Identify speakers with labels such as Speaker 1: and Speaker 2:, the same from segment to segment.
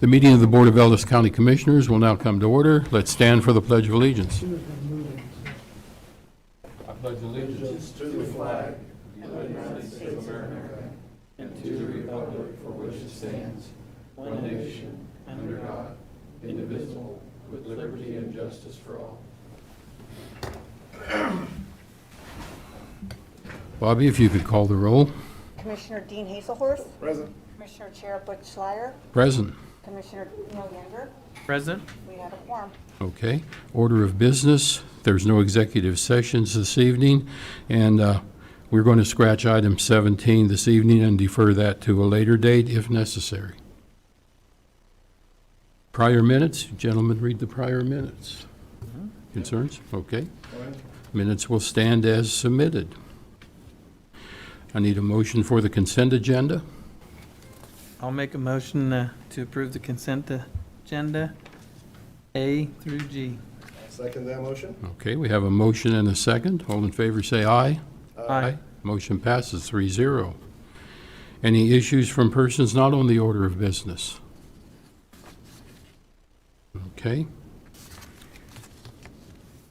Speaker 1: The meeting of the Board of Ellis County Commissioners will now come to order. Let's stand for the Pledge of Allegiance. I pledge allegiance
Speaker 2: To the flag of the United States of America and to the republic for which it stands, one nation, under God, indivisible, with liberty and justice for all.
Speaker 1: Bobby, if you could call the roll.
Speaker 3: Commissioner Dean Hazelhorst.
Speaker 2: Present.
Speaker 3: Commissioner Chair Butch Schleier.
Speaker 1: Present.
Speaker 3: Commissioner Neil Younger.
Speaker 4: Present.
Speaker 3: We have a quorum.
Speaker 1: Okay. Order of business. There's no executive sessions this evening, and we're going to scratch item 17 this evening and defer that to a later date if necessary. Prior minutes. Gentlemen, read the prior minutes. Concerns? Okay. Minutes will stand as submitted. I need a motion for the consent agenda.
Speaker 4: I'll make a motion to approve the consent agenda A through G.
Speaker 2: Second that motion?
Speaker 1: Okay, we have a motion and a second. All in favor say aye.
Speaker 4: Aye.
Speaker 1: Motion passes 3-0. Any issues from persons not on the order of business? Okay.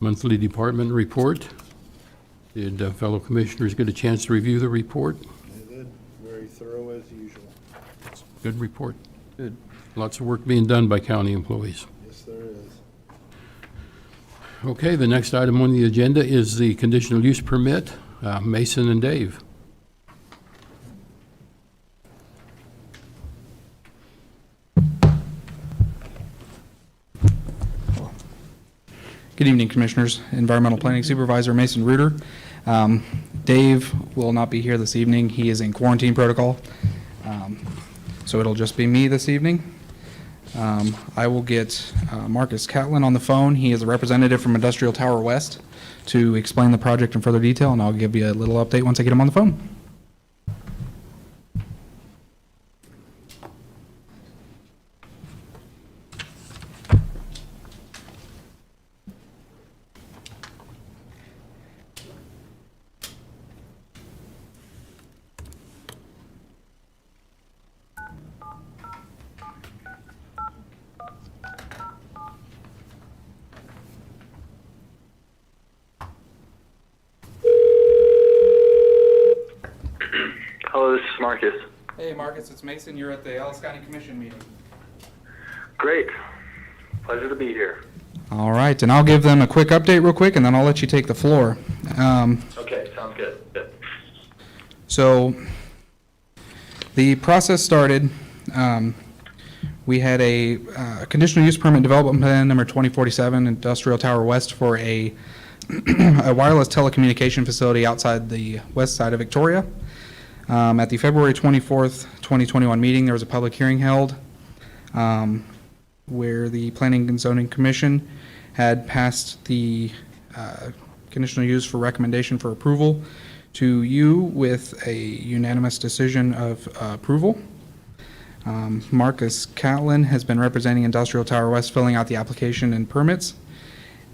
Speaker 1: Monthly department report. Did fellow commissioners get a chance to review the report?
Speaker 2: They did. Very thorough as usual.
Speaker 1: Good report.
Speaker 4: Good.
Speaker 1: Lots of work being done by county employees.
Speaker 2: Yes, there is.
Speaker 1: Okay, the next item on the agenda is the conditional use permit. Mason and Dave.
Speaker 5: Good evening, Commissioners. Environmental Planning Supervisor Mason Reuter. Dave will not be here this evening. He is in quarantine protocol. So it'll just be me this evening. I will get Marcus Catlin on the phone. He is a representative from Industrial Tower West to explain the project in further detail, and I'll give you a little update once I get him on the phone.
Speaker 6: Hello, this is Marcus.
Speaker 5: Hey, Marcus, it's Mason. You're at the Ellis County Commission meeting.
Speaker 6: Great. Pleasure to be here.
Speaker 5: All right, and I'll give them a quick update real quick, and then I'll let you take the floor.
Speaker 6: Okay, sounds good. Good.
Speaker 5: So the process started. We had a conditional use permit development plan number 2047 Industrial Tower West for a wireless telecommunication facility outside the west side of Victoria. At the February 24th, 2021 meeting, there was a public hearing held where the Planning and Zoning Commission had passed the conditional use for recommendation for approval to you with a unanimous decision of approval. Marcus Catlin has been representing Industrial Tower West, filling out the application and permits.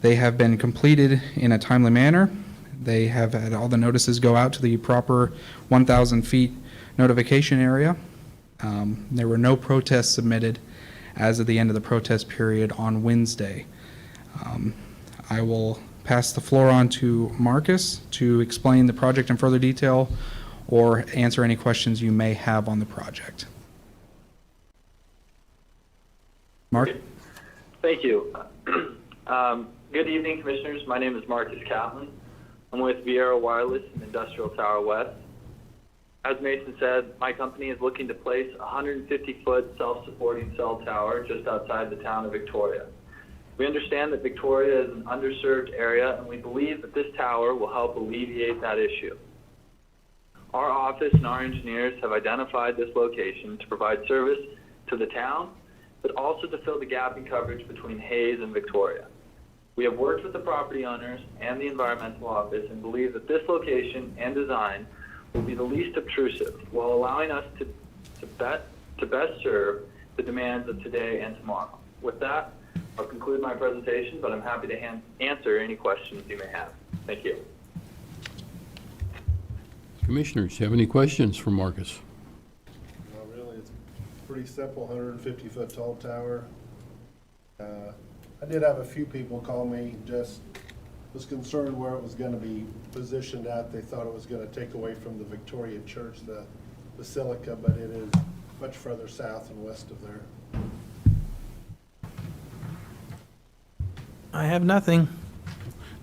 Speaker 5: They have been completed in a timely manner. They have had all the notices go out to the proper 1,000 feet notification area. There were no protests submitted as of the end of the protest period on Wednesday. I will pass the floor on to Marcus to explain the project in further detail or answer any questions you may have on the project. Mark?
Speaker 6: Thank you. Good evening, Commissioners. My name is Marcus Catlin. I'm with Viera Wireless and Industrial Tower West. As Mason said, my company is looking to place a 150-foot self-supporting cell tower just outside the town of Victoria. We understand that Victoria is an underserved area, and we believe that this tower will help alleviate that issue. Our office and our engineers have identified this location to provide service to the town, but also to fill the gap in coverage between Hayes and Victoria. We have worked with the property owners and the environmental office and believe that this location and design will be the least obtrusive while allowing us to best serve the demands of today and tomorrow. With that, I'll conclude my presentation, but I'm happy to answer any questions you may have. Thank you.
Speaker 1: Commissioners, have any questions for Marcus?
Speaker 2: Not really. It's pretty simple, 150-foot tall tower. I did have a few people call me, just was concerned where it was gonna be positioned at. They thought it was gonna take away from the Victorian Church, the Basilica, but it is much further south and west of there.
Speaker 4: I have nothing.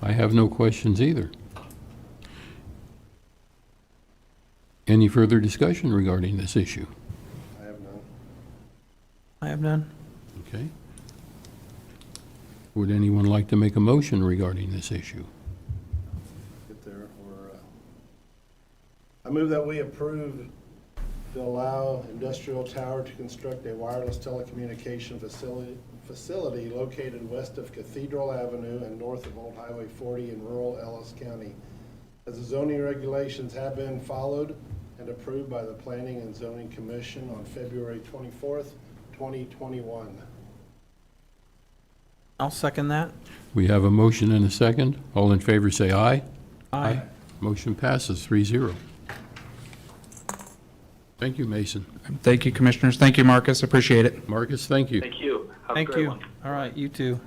Speaker 1: I have no questions either. Any further discussion regarding this issue?
Speaker 2: I have none.
Speaker 4: I have none.
Speaker 1: Okay. Would anyone like to make a motion regarding this issue?
Speaker 2: Get there, or, I move that we approve to allow Industrial Tower to construct a wireless telecommunication facility located west of Cathedral Avenue and north of Old Highway 40 in rural Ellis County. As the zoning regulations have been followed and approved by the Planning and Zoning Commission on February 24th, 2021.
Speaker 4: I'll second that.
Speaker 1: We have a motion and a second. All in favor say aye.
Speaker 4: Aye.
Speaker 1: Motion passes 3-0. Thank you, Mason.
Speaker 5: Thank you, Commissioners. Thank you, Marcus. Appreciate it.
Speaker 1: Marcus, thank you.
Speaker 6: Thank you. Have a
Speaker 4: Thank
Speaker 6: great
Speaker 4: you.
Speaker 6: one.
Speaker 4: All right, you too.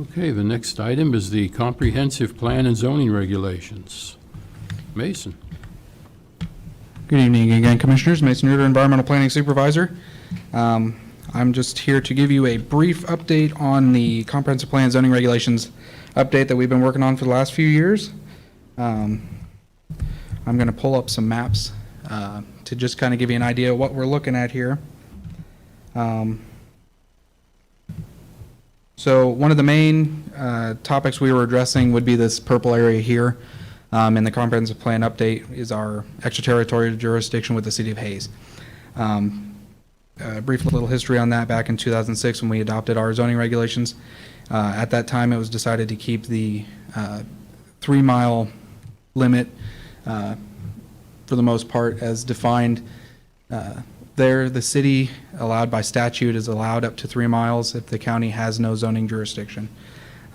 Speaker 1: Okay, the next item is the comprehensive plan and zoning regulations. Mason.
Speaker 5: Good evening again, Commissioners. Mason Reuter, Environmental Planning Supervisor. I'm just here to give you a brief update on the comprehensive plan zoning regulations update that we've been working on for the last few years. I'm going to pull up some maps to just kind of give you an idea of what we're looking at here. So one of the main topics we were addressing would be this purple area here. In the comprehensive plan update is our extraterritorial jurisdiction with the city of Hayes. A brief little history on that. Back in 2006 when we adopted our zoning regulations, at that time it was decided to keep the 3-mile limit for the most part as defined there. The city, allowed by statute, is allowed up to 3 miles if the county has no zoning jurisdiction.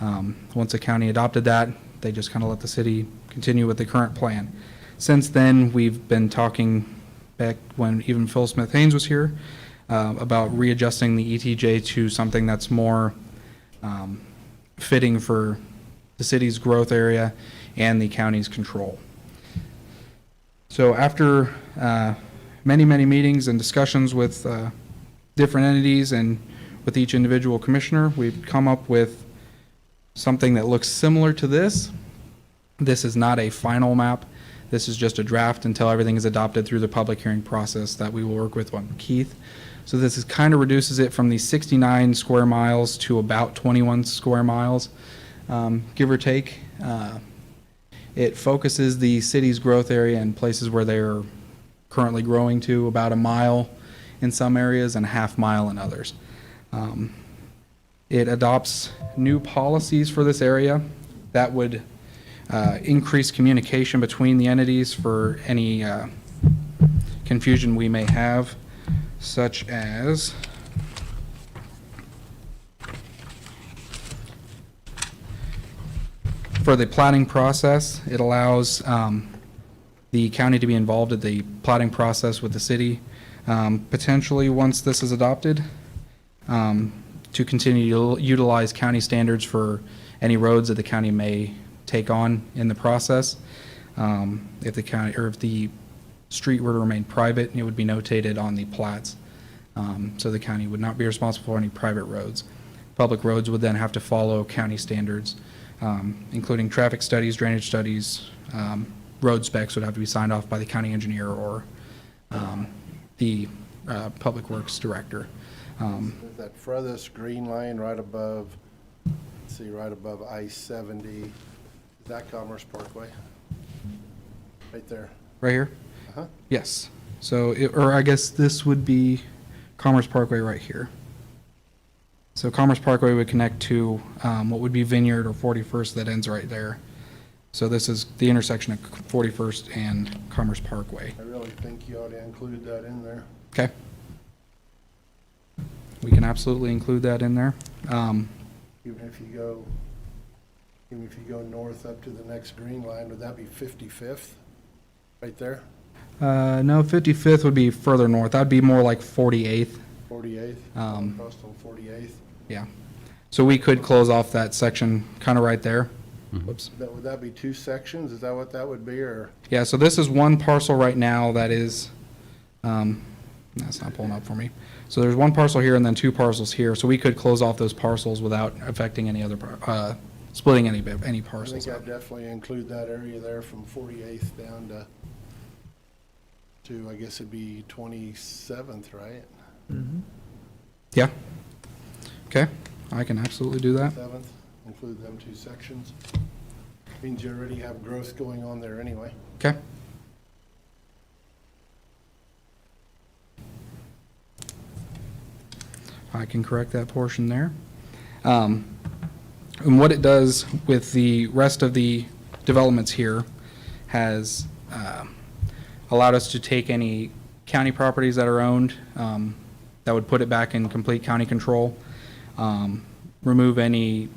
Speaker 5: Once the county adopted that, they just kind of let the city continue with the current plan. Since then, we've been talking, back when even Phil Smith Haynes was here, about readjusting the ETJ to something that's more fitting for the city's growth area and the county's control. So after many meetings and discussions with different entities and with each individual commissioner, we've come up with something that looks similar to this. This is not a final map. This is just a draft until everything is adopted through the public hearing process that we will work with on Keith. So this is kind of reduces it from the 69 square miles to about 21 square miles, give or take. It focuses the city's growth area in places where they're currently growing to about 1 mile in some areas and 1/2 mile in others. It adopts new policies for this area that would increase communication between the entities for any confusion we may have, such as for the plating process. It allows the county to be involved in the plating process with the city, potentially once this is adopted, to continue to utilize county standards for any roads that the county may take on in the process. If the county, or if the street were to remain private, it would be notated on the plats. So the county would not be responsible for any private roads. Public roads would then have to follow county standards, including traffic studies, drainage studies. Road specs would have to be signed off by the county engineer or the public works director.
Speaker 2: That furthest green line right above, let's see, right above I-70, is that Commerce Parkway? Right there.
Speaker 5: Right here?
Speaker 2: Uh-huh.
Speaker 5: Yes. So, or I guess this would be Commerce Parkway right here. So Commerce Parkway would connect to what would be Vineyard or 41st that ends right there. So this is the intersection of 41st and Commerce Parkway.
Speaker 2: I really think you ought to include that in there.
Speaker 5: Okay. we can absolutely include that in there.
Speaker 2: Even if you go north up to the next green line, would that be 55th? Right there?
Speaker 5: No, 55th would be further north. That'd be more like 48th.
Speaker 2: 48th? Across on 48th?
Speaker 5: Yeah. So we could close off that section kind of right there. Whoops.
Speaker 2: Would that be 2 sections? Is that what that would be, or?
Speaker 5: Yeah, so this is one parcel right now that is, that's not pulling up for me. So there's one parcel here and then 2 parcels here. So we could close off those parcels without affecting any other, splitting any
Speaker 2: I think
Speaker 5: parcels
Speaker 2: I'd
Speaker 5: up.
Speaker 2: definitely include that area there from 48th down to I guess it'd be 27th, right?
Speaker 5: Yeah. Okay, I can absolutely do that.
Speaker 2: 7th, include them 2 sections. Means you already have growth going on there anyway.
Speaker 5: Okay. I can correct that portion there. And what it does with the rest of the developments here has allowed us to take any county properties that are owned, that would put it back in complete county control, remove any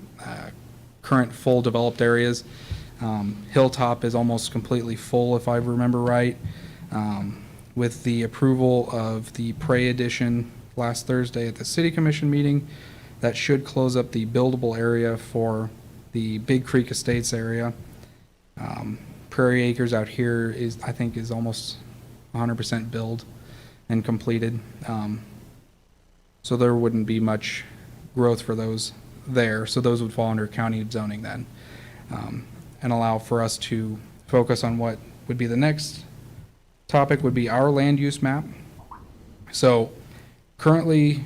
Speaker 5: current full developed areas. Hilltop is almost completely full, if I remember right. With the approval of the Prey addition last Thursday at the City Commission meeting, that should close up the buildable area for the Big Creek Estates area. Prairie Acres out here I think is almost 100% built and completed. So there wouldn't be much growth for those there. So those would fall under county zoning then. And allow for us to focus on what would be the next topic would be our land use map. So currently,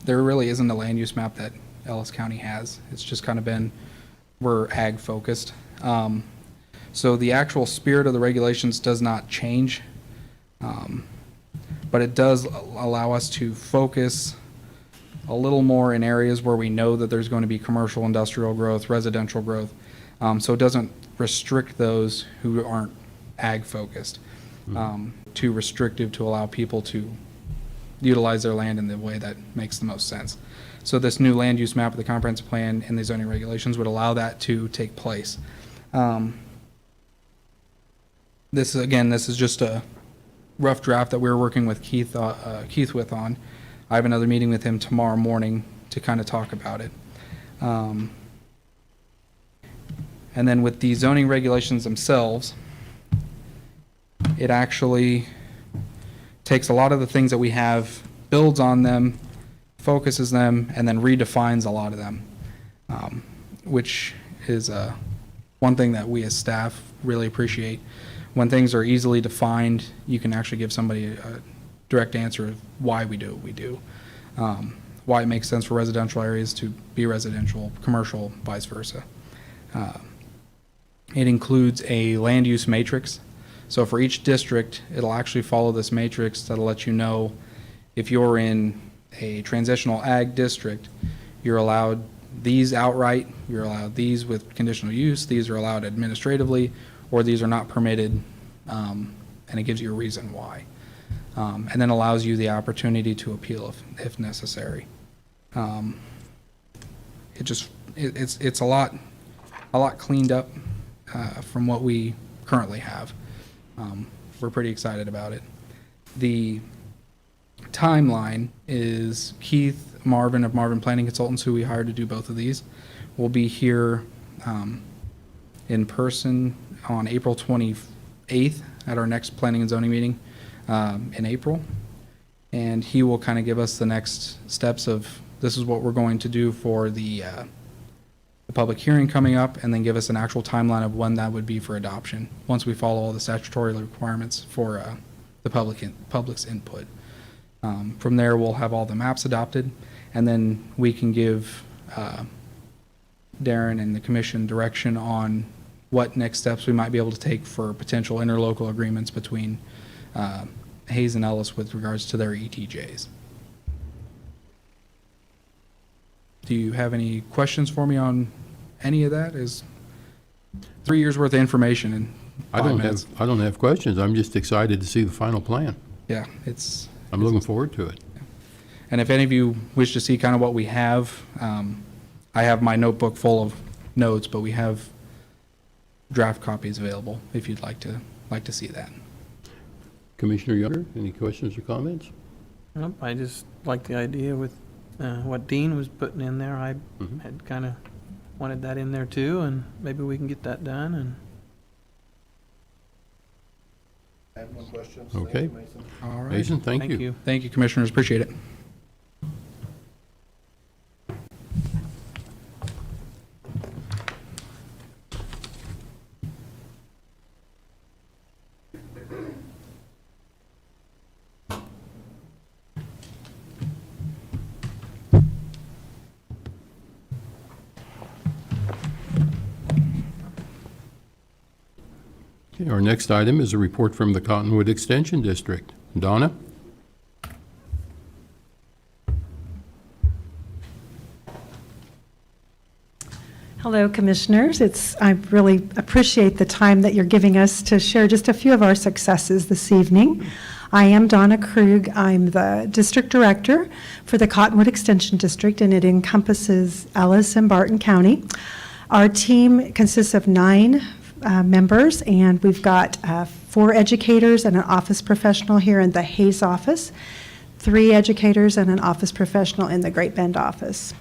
Speaker 5: there really isn't a land use map that Ellis County has. It's just kind of been, we're ag focused. So the actual spirit of the regulations does not change, but it does allow us to focus a little more in areas where we know that there's going to be commercial, industrial growth, residential growth. So it doesn't restrict those who aren't ag focused, too restrictive to allow people to utilize their land in the way that makes the most sense. So this new land use map of the comprehensive plan and the zoning regulations would allow that to take place. This is just a rough draft that we're working with Keith with on. I have another meeting with him tomorrow morning to kind of talk about it. And then with the zoning regulations themselves, it actually takes a lot of the things that we have, builds on them, focuses them, and then redefines a lot of them, which is one thing that we as staff really appreciate. When things are easily defined, you can actually give somebody a direct answer of why we do what we do, why it makes sense for residential areas to be residential, commercial, vice versa. It includes a land use matrix. So for each district, it'll actually follow this matrix that'll let you know if you're in a transitional ag district, you're allowed these outright, you're allowed these with conditional use, these are allowed administratively, or these are not permitted, and it gives you a reason why. And then allows you the opportunity to appeal if necessary. It's a lot cleaned up from what we currently have. We're pretty excited about it. The timeline is Keith Marvin of Marvin Planning Consultants, who we hired to do both of these, will be here in person on April 28th at our next planning and zoning meeting in April. And he will kind of give us the next steps of this is what we're going to do for the public hearing coming up, and then give us an actual timeline of when that would be for adoption, once we follow all the statutory requirements for the public's input. From there, we'll have all the maps adopted, and then we can give Darren and the commission direction on what next steps we might be able to take for potential interlocal agreements between Hayes and Ellis with regards to their ETJs. Do you have any questions for me on any of that? Is 3 years worth of information in 5 minutes.
Speaker 1: I don't have questions. I'm just excited to see the final plan.
Speaker 5: Yeah,
Speaker 1: I'm looking forward to it.
Speaker 5: And if any of you wish to see kind of what we have, I have my notebook full of notes, but we have draft copies available if you'd like to see that.
Speaker 1: Commissioner Younger, any questions or comments?
Speaker 4: Nope, I just like the idea with what Dean was putting in there. I
Speaker 1: Mhm.
Speaker 4: had kind of wanted that in there too, and maybe we can get that done. And
Speaker 2: I have no questions.
Speaker 1: Okay.
Speaker 2: Thank you, Mason.
Speaker 5: All right.
Speaker 1: Mason, thank you.
Speaker 5: Thank you, Commissioners. Appreciate it.
Speaker 1: Okay, our next item is a report from the Cottonwood Extension District. Donna?
Speaker 7: Hello, Commissioners. I really appreciate the time that you're giving us to share just a few of our successes this evening. I am Donna Krug. I'm the District Director for the Cottonwood Extension District, and it encompasses Ellis and Barton County. Our team consists of 9 members, and we've got 4 educators and an office professional here in the Hayes office, 3 educators and an office professional in the Great Bend office.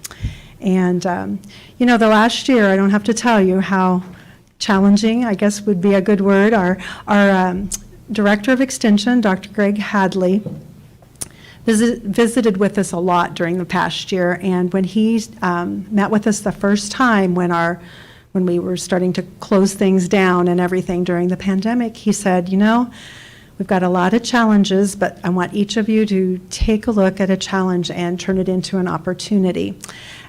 Speaker 7: And, the last year, I don't have to tell you how challenging, I guess would be a good word. Our Director of Extension, Dr. Greg Hadley, visited with us a lot during the past year. And when he met with us the first time when we were starting to close things down and everything during the pandemic, he said, we've got a lot of challenges, but I want each of you to take a look at a challenge and turn it into an opportunity.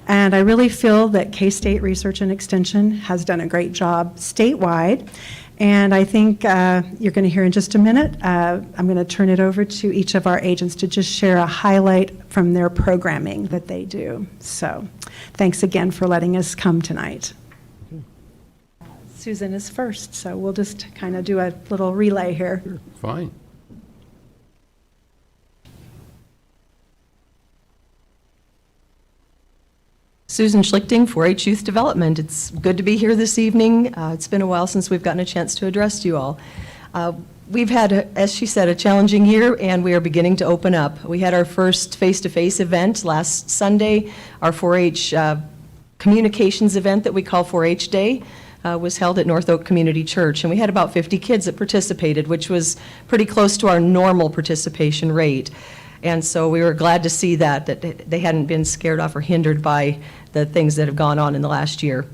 Speaker 7: And I really feel that K-State Research and Extension has done a great job statewide. And I think you're going to hear in just a minute, I'm going to turn it over to each of our agents to just share a highlight from their programming that they do. So thanks again for letting us come tonight. Susan is first, so we'll just kind of do a little relay here.
Speaker 1: Sure, fine.
Speaker 8: Susan Schlichting, 4-H Youth Development. It's good to be here this evening. It's been a while since we've gotten a chance to address you all. We've had, as she said, a challenging year, and we are beginning to open up. We had our first face-to-face event last Sunday. Our 4-H communications event that we call 4-H Day was held at North Oak Community Church, and we had about 50 kids that participated, which was pretty close to our normal participation rate. And so we were glad to see that they hadn't been scared off or hindered by the things that have gone on in the last year.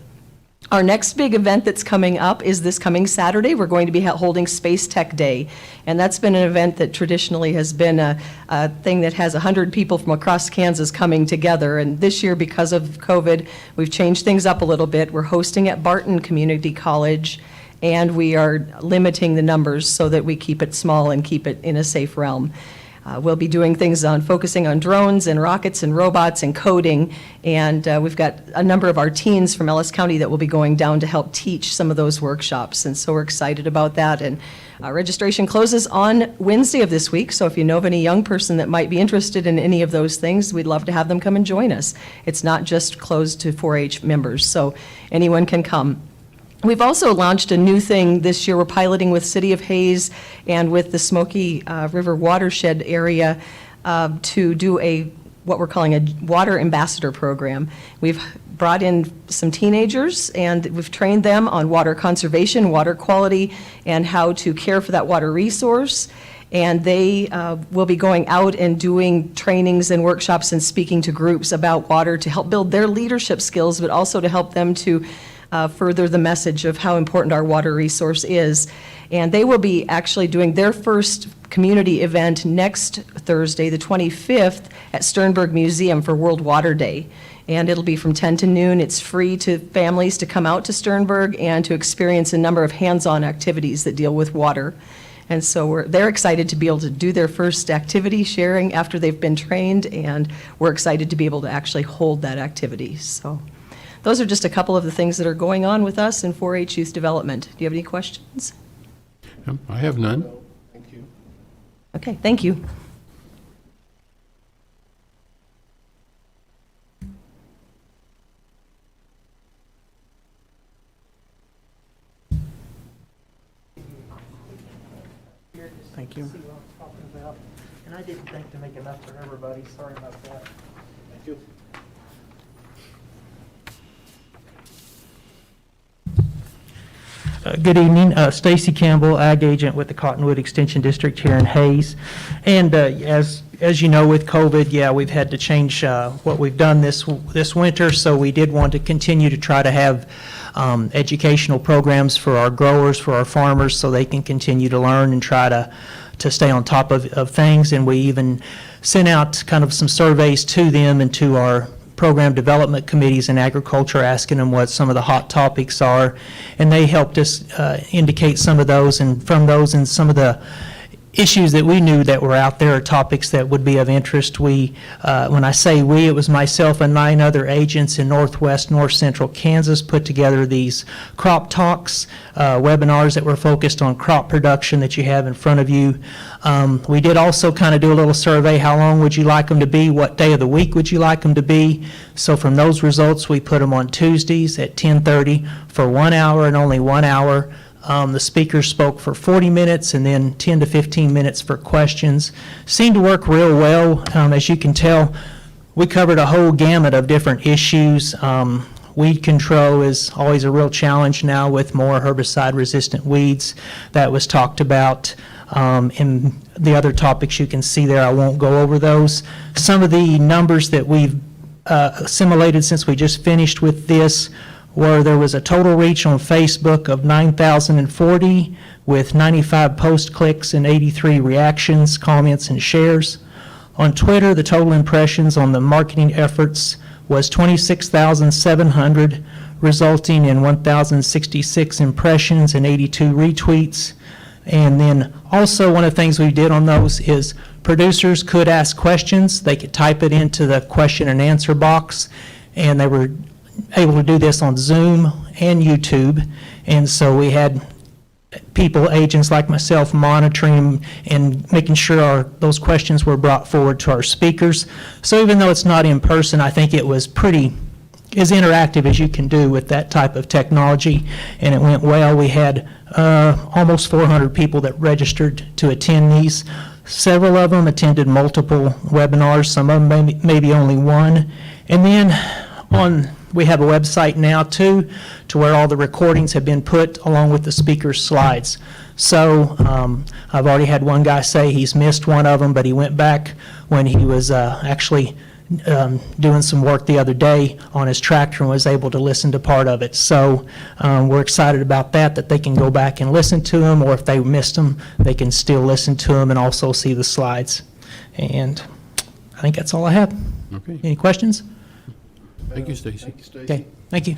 Speaker 8: Our next big event that's coming up is this coming Saturday. We're going to be holding Space Tech Day, and that's been an event that traditionally has been a thing that has 100 people from across Kansas coming together. And this year, because of COVID, we've changed things up a little bit. We're hosting at Barton Community College, and we are limiting the numbers so that we keep it small and keep it in a safe realm. We'll be doing things focusing on drones and rockets and robots and coding, and we've got a number of our teens from Ellis County that will be going down to help teach some of those workshops, and so we're excited about that. And registration closes on Wednesday of this week, so if you know of any young person that might be interested in any of those things, we'd love to have them come and join us. It's not just closed to 4-H members, so anyone can come. We've also launched a new thing this year. We're piloting with City of Hayes and with the Smoky River watershed area to do what we're calling a water ambassador program. We've brought in some teenagers and we've trained them on water conservation, water quality, and how to care for that water resource. And they will be going out and doing trainings and workshops and speaking to groups about water to help build their leadership skills, but also to help them to further the message of how important our water resource is. And they will be actually doing their first community event next Thursday, the 25th, at Sternberg Museum for World Water Day. And it'll be from 10 to noon. It's free to families to come out to Sternberg and to experience a number of hands-on activities that deal with water. And so they're excited to be able to do their first activity sharing after they've been trained, and we're excited to be able to actually hold that activity. So those are just a couple of the things that are going on with us in 4-H Youth Development. Do you have any questions?
Speaker 1: I have none.
Speaker 2: Thank you.
Speaker 8: Okay, thank you.
Speaker 9: about. And I didn't think to make enough for everybody. Sorry about that.
Speaker 2: Thank you.
Speaker 9: Good evening. Stacy Campbell, Ag Agent with the Cottonwood Extension District here in Hayes. And as you know, with COVID, yeah, we've had to change what we've done this winter, so we did want to continue to try to have educational programs for our growers, for our farmers, so they can continue to learn and try to stay on top of things. And we even sent out kind of some surveys to them and to our program development committees in agriculture, asking them what some of the hot topics are, and they helped us indicate some of those, and from those and some of the issues that we knew that were out there, or topics that would be of interest. We, when I say we, it was myself and 9 other agents in Northwest, North Central Kansas put together these crop talks, webinars that were focused on crop production that you have in front of you. We did also kind of do a little survey. How long would you like them to be? What day of the week would you like them to be? So from those results, we put them on Tuesdays at 10:30 for 1 hour and only 1 hour. The speakers spoke for 40 minutes and then 10 to 15 minutes for questions. Seemed to work real well. As you can tell, we covered a whole gamut of different issues. Weed control is always a real challenge now with more herbicide-resistant weeds. That was talked about. In the other topics you can see there, I won't go over those. Some of the numbers that we've assimilated since we just finished with this where there was a total reach on Facebook of 9,040 with 95 post clicks and 83 reactions, comments, and shares. On Twitter, the total impressions on the marketing efforts was 26,700, resulting in 1,066 impressions and 82 retweets. And then also one of the things we did on those is producers could ask questions. They could type it into the question and answer box, and they were able to do this on Zoom and YouTube. And so we had people, agents like myself, monitoring and making sure those questions were brought forward to our speakers. So even though it's not in person, I think it was pretty as interactive as you can do with that type of technology, and it went well. We had almost 400 people that registered to attend these. Several of them attended multiple webinars, some of them maybe only one. And then we have a website now too, to where all the recordings have been put along with the speaker's slides. So I've already had one guy say he's missed one of them, but he went back when he was actually doing some work the other day on his tractor and was able to listen to part of it. So we're excited about that they can go back and listen to them, or if they missed them, they can still listen to them and also see the slides. And I think that's all I have.
Speaker 1: Okay.
Speaker 9: Any questions?
Speaker 1: Thank you, Stacy.
Speaker 9: Okay, thank you.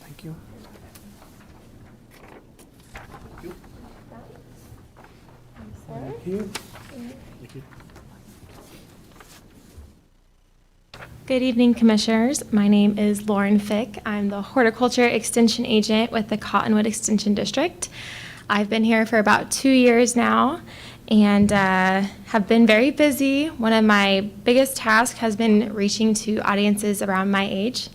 Speaker 9: Thank you. Thank you.
Speaker 10: Good evening, Commissioners. My name is Lauren Fick. I'm the Horticulture Extension Agent with the Cottonwood Extension District. I've been here for about 2 years now and have been very busy. One of my biggest tasks has been reaching to audiences around my age,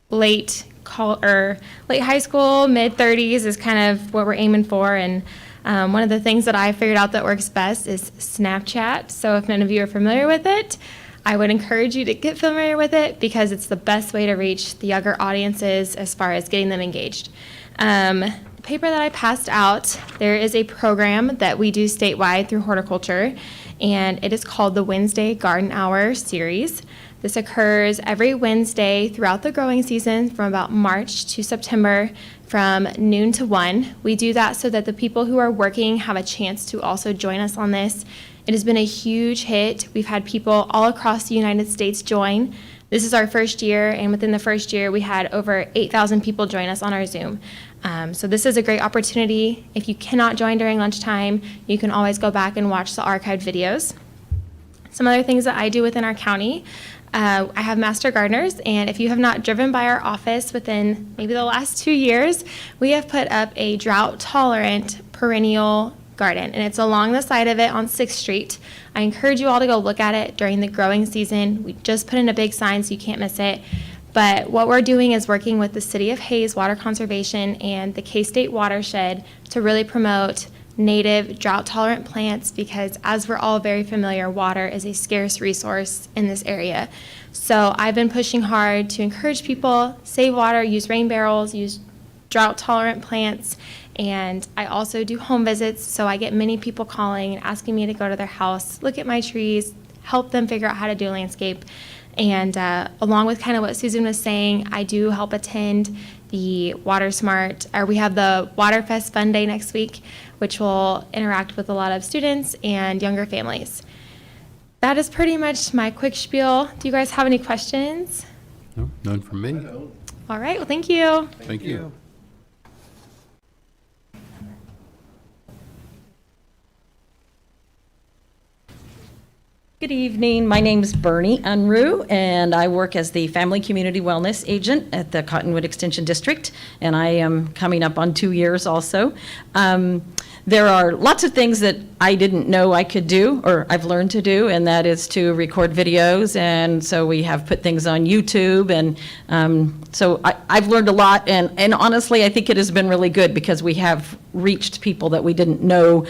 Speaker 10: late high school, mid-30s is kind of what we're aiming for. And one of the things that I figured out that works best is Snapchat. So if none of you are familiar with it, I would encourage you to get familiar with it because it's the best way to reach the younger audiences as far as getting them engaged. The paper that I passed out, there is a program that we do statewide through horticulture, and it is called the Wednesday Garden Hour series. This occurs every Wednesday throughout the growing season from about March to September from noon to 1. We do that so that the people who are working have a chance to also join us on this. It has been a huge hit. We've had people all across the United States join. This is our first year, and within the first year, we had over 8,000 people join us on our Zoom. So this is a great opportunity. If you cannot join during lunchtime, you can always go back and watch the archived videos. Some other things that I do within our county, I have master gardeners, and if you have not driven by our office within maybe the last 2 years, we have put up a drought-tolerant perennial garden, and it's along the side of it on 6th Street. I encourage you all to go look at it during the growing season. We just put in a big sign so you can't miss it. But what we're doing is working with the City of Hayes Water Conservation and the K-State Watershed to really promote native drought-tolerant plants, because as we're all very familiar, water is a scarce resource in this area. So I've been pushing hard to encourage people, save water, use rain barrels, use drought-tolerant plants, and I also do home visits, so I get many people calling and asking me to go to their house, look at my trees, help them figure out how to do landscape. And along with kind of what Susan was saying, I do help attend the we have the Waterfest Fun Day next week, which will interact with a lot of students and younger families. That is pretty much my quick spiel. Do you guys have any questions?
Speaker 1: No, none from me.
Speaker 10: All right, well, thank you.
Speaker 1: Thank you.
Speaker 11: Good evening. My name is Bernie Unruh, and I work as the Family Community Wellness Agent at the Cottonwood Extension District, and I am coming up on 2 years also. There are lots of things that I didn't know I could do, or I've learned to do, and that is to record videos, and so we have put things on YouTube, and so I've learned a lot, and honestly, I think it has been really good because we have reached people that we didn't know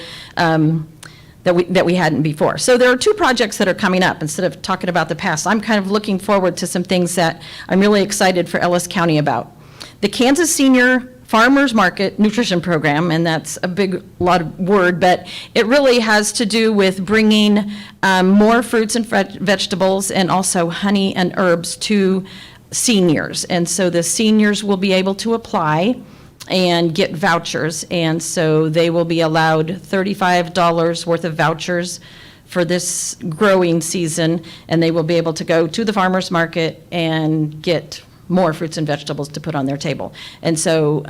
Speaker 11: that we hadn't before. So there are 2 projects that are coming up. Instead of talking about the past, I'm kind of looking forward to some things that I'm really excited for Ellis County about. The Kansas Senior Farmers Market Nutrition Program, and that's a lot of word, but it really has to do with bringing more fruits and vegetables and also honey and herbs to seniors. And so the seniors will be able to apply and get vouchers, and so they will be allowed $35 worth of vouchers for this growing season, and they will be able to go to the farmer's market and get more fruits and vegetables to put on their table. And so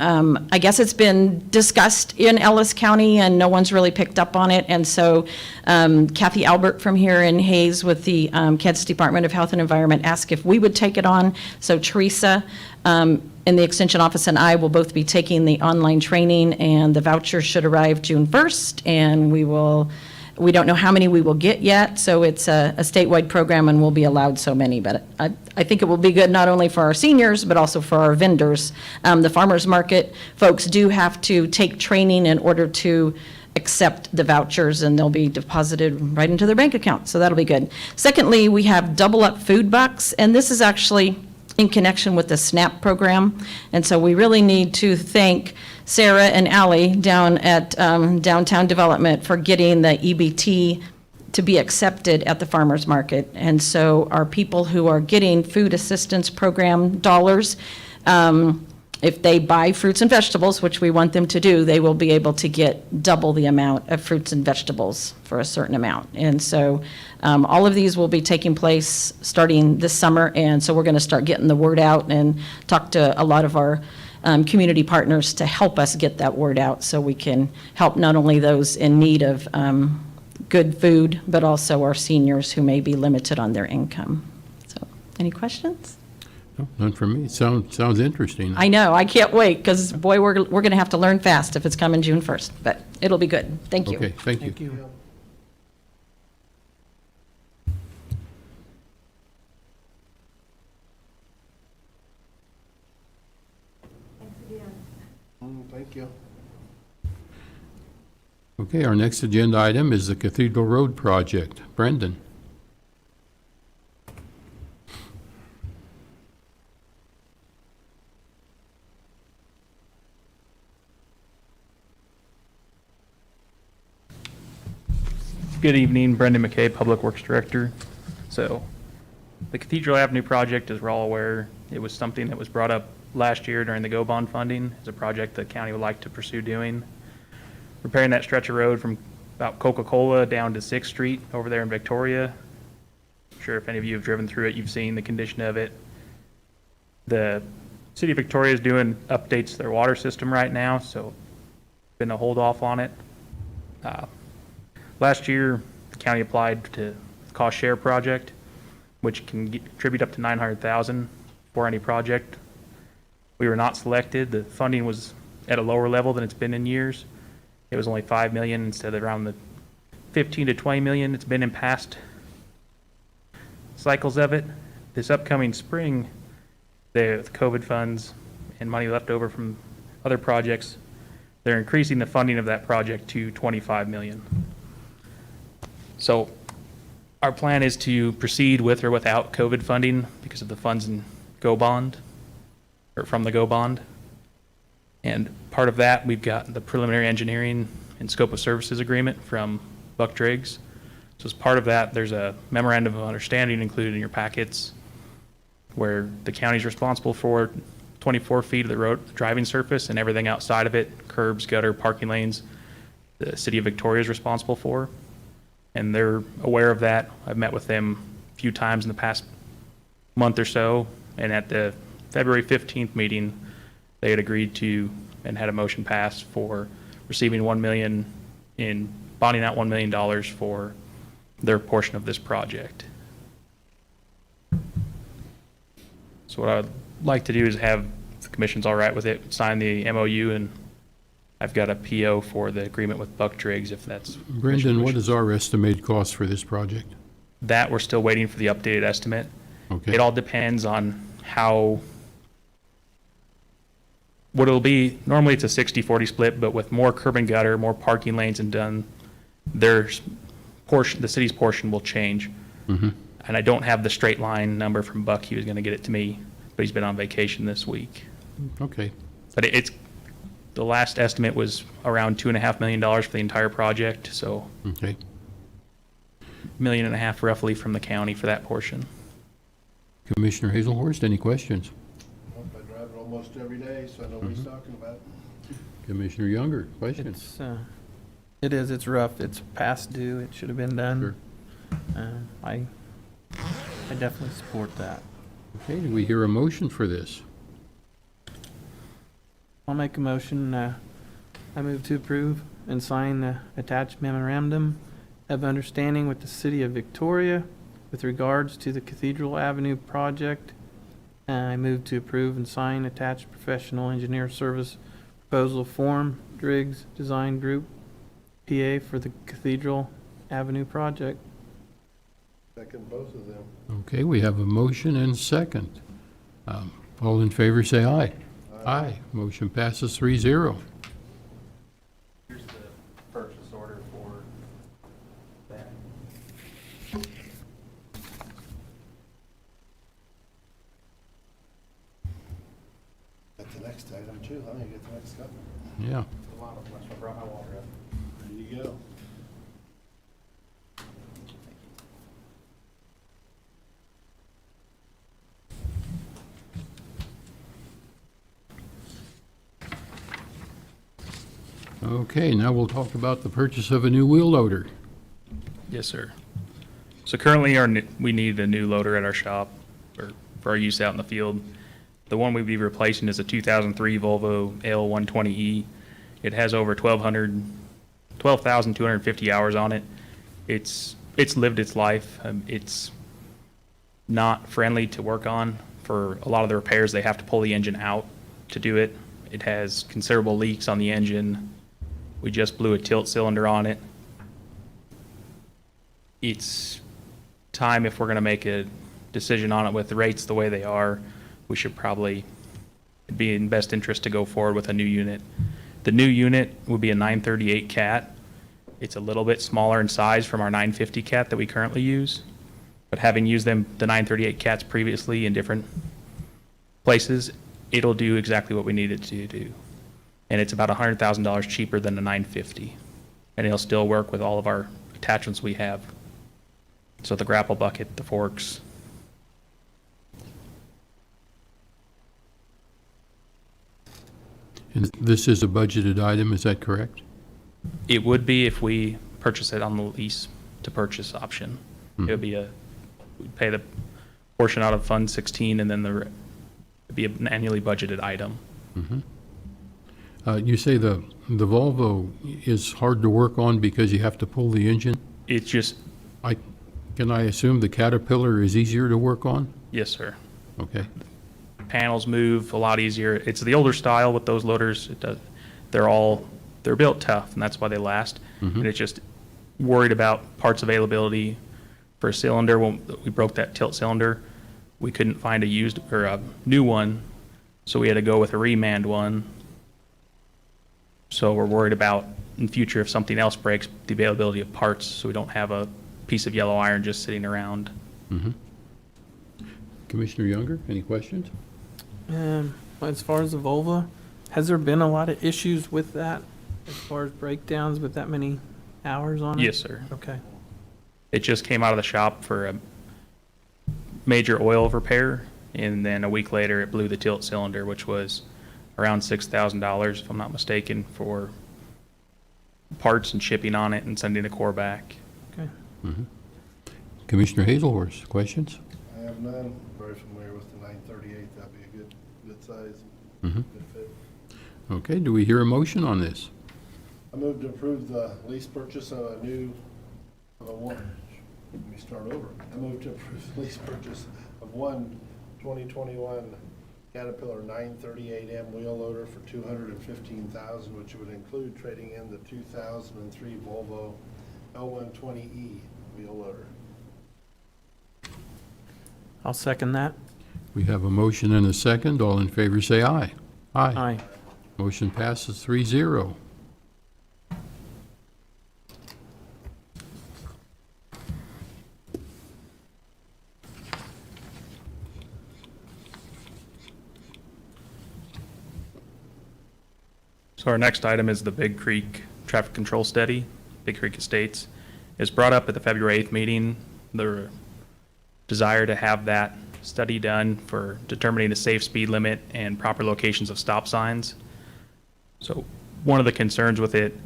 Speaker 11: I guess it's been discussed in Ellis County and no one's really picked up on it, and so Kathy Albert from here in Hayes with the Kansas Department of Health and Environment asked if we would take it on. So Teresa in the Extension Office and I will both be taking the online training, and the vouchers should arrive June 1st, and we don't know how many we will get yet, so it's a statewide program and we'll be allowed so many, but I think it will be good not only for our seniors, but also for our vendors. The farmers market folks do have to take training in order to accept the vouchers, and they'll be deposited right into their bank account, so that'll be good. Secondly, we have Double Up Food Bucks, and this is actually in connection with the SNAP program, and so we really need to thank Sarah and Allie down at Downtown Development for getting the EBT to be accepted at the farmers market. And so our people who are getting food assistance program dollars, if they buy fruits and vegetables, which we want them to do, they will be able to get double the amount of fruits and vegetables for a certain amount. And so all of these will be taking place starting this summer, and so we're going to start getting the word out and talk to a lot of our community partners to help us get that word out so we can help not only those in need of good food, but also our seniors who may be limited on their income. So, any questions?
Speaker 1: No, none from me. Sounds interesting.
Speaker 11: I know, I can't wait, because boy, we're going to have to learn fast if it's coming June 1st, but it'll be good. Thank you.
Speaker 1: Okay, thank you.
Speaker 4: Thank you.
Speaker 2: Thank you.
Speaker 1: Okay, our next agenda item is the Cathedral Road project. Brendan.
Speaker 12: Good evening, Brendan McKay, Public Works Director. So, the Cathedral Avenue project, as we're all aware, it was something that was brought up last year during the GO bond funding. It's a project the county would like to pursue doing. Repairing that stretch of road from about Coca-Cola down to 6th Street over there in Victoria. I'm sure if any of you have driven through it, you've seen the condition of it. The City of Victoria is doing updates to their water system right now, so been a hold off on it. Last year, the county applied to the cost share project, which can contribute up to $900,000 for any project. We were not selected. The funding was at a lower level than it's been in years. It was only 5 million instead of around the 15 to 20 million it's been in past cycles of it. This upcoming spring, the COVID funds and money left over from other projects, they're increasing the funding of that project to 25 million. So our plan is to proceed with or without COVID funding because of the funds in Go Bond, or from the Go Bond. And part of that, we've got the preliminary engineering and scope of services agreement from Buck Driggs. So as part of that, there's a memorandum of understanding included in your packets where the county's responsible for 24 feet of the road driving surface, and everything outside of it, curbs, gutter, parking lanes, the city of Victoria is responsible for. And they're aware of that. I've met with them a few times in the past month or so, and at the February 15th meeting, they had agreed to and had a motion passed for receiving $1 million in bonding out $1 million for their portion of this project. So what I would like to do is have, if the commission's all right with it, sign the MOU, and I've got a PO for the agreement with Buck Driggs if that's.
Speaker 1: Brendan, what is our estimated cost for this project?
Speaker 12: That we're still waiting for the updated estimate.
Speaker 1: Okay.
Speaker 12: It all depends on how, what it'll be. Normally it's a 60-40 split, but with more curb and gutter, more parking lanes and done, there's portion, the city's portion will change.
Speaker 1: Mhm.
Speaker 12: And I don't have the straight line number from Buck. He was going to get it to me, but he's been on vacation this week.
Speaker 1: Okay.
Speaker 12: But it's, the last estimate was around $2.5 million for the entire project, so
Speaker 1: Okay.
Speaker 12: $1.5 million roughly from the county for that portion.
Speaker 1: Commissioner Hazelhurst, any questions?
Speaker 2: I drive it almost every day, so I know what he's talking about.
Speaker 1: Commissioner Younger, questions?
Speaker 4: It's rough, it's past due, it should have been done. I definitely support that.
Speaker 1: Okay, do we hear a motion for this?
Speaker 4: I'll make a motion, I move to approve and sign the attached memorandum of understanding with the City of Victoria with regards to the Cathedral Avenue project. I move to approve and sign attached professional engineer service proposal form, Driggs Design Group, PA for the Cathedral Avenue project.
Speaker 2: Second, both of them.
Speaker 1: Okay, we have a motion and second. All in favor, say aye. Aye. Motion passes 3-0.
Speaker 12: Here's the purchase order for that.
Speaker 2: Got the next item too, huh? You get the next couple.
Speaker 1: Yeah.
Speaker 12: A lot of them, that's why I brought my water up.
Speaker 2: There you go.
Speaker 1: Okay, now we'll talk about the purchase of a new wheel loader.
Speaker 12: Yes, sir. So currently we need a new loader at our shop or for our use out in the field. The one we'd be replacing is a 2003 Volvo L120E. It has over 12,250 hours on it. It's lived its life. It's not friendly to work on. For a lot of the repairs, they have to pull the engine out to do it. It has considerable leaks on the engine. We just blew a tilt cylinder on it. It's time, if we're going to make a decision on it with the rates the way they are, we should probably, it'd be in best interest to go forward with a new unit. The new unit would be a 938 Cat. It's a little bit smaller in size from our 950 Cat that we currently use. But having used the 938 Cats previously in different places, it'll do exactly what we need it to do. And it's about $100,000 cheaper than the 950. And it'll still work with all of our attachments we have. So the grapple bucket, the forks.
Speaker 1: And this is a budgeted item, is that correct?
Speaker 12: It would be if we purchase it on the lease to purchase option. It would be we'd pay the portion out of Fund 16 and then it'd be an annually budgeted item.
Speaker 1: You say the Volvo is hard to work on because you have to pull the engine?
Speaker 12: It's just,
Speaker 1: Can I assume the Caterpillar is easier to work on?
Speaker 12: yes, sir.
Speaker 1: Okay.
Speaker 12: Panels move a lot easier. It's the older style with those loaders. They're all they're built tough, and that's why they last.
Speaker 1: Mhm.
Speaker 12: And it's just worried about parts availability for a cylinder. When we broke that tilt cylinder, we couldn't find a used or a new one, so we had to go with a reman one. So we're worried about in future if something else breaks, the availability of parts, so we don't have a piece of yellow iron just sitting around.
Speaker 1: Mhm. Commissioner Younger, any questions?
Speaker 4: As far as the Volvo, has there been a lot of issues with that as far as breakdowns with that many hours on it?
Speaker 12: Yes, sir.
Speaker 4: Okay.
Speaker 12: It just came out of the shop for a major oil repair, and then a week later, it blew the tilt cylinder, which was around $6,000, if I'm not mistaken, for parts and shipping on it and sending the core back.
Speaker 4: Okay.
Speaker 1: Mhm. Commissioner Hazelhorst, questions?
Speaker 2: I have none. Very familiar with the 938. That'd be a good size,
Speaker 1: Mhm.
Speaker 2: good fit.
Speaker 1: Okay, do we hear a motion on this?
Speaker 2: I move to approve the lease purchase of a new, of a one, let me start over. I move to approve the lease purchase of one 2021 Caterpillar 938M wheel loader for $215,000, which would include trading in the 2003 Volvo L120E wheel loader.
Speaker 4: I'll second that.
Speaker 1: We have a motion and a second. All in favor, say aye.
Speaker 4: Aye.
Speaker 1: Motion passes 3-0.
Speaker 12: So our next item is the Big Creek Traffic Control Study, Big Creek Estates. It's brought up at the February 8th meeting, the desire to have that study done for determining the safe speed limit and proper locations of stop signs. So one of the concerns with it,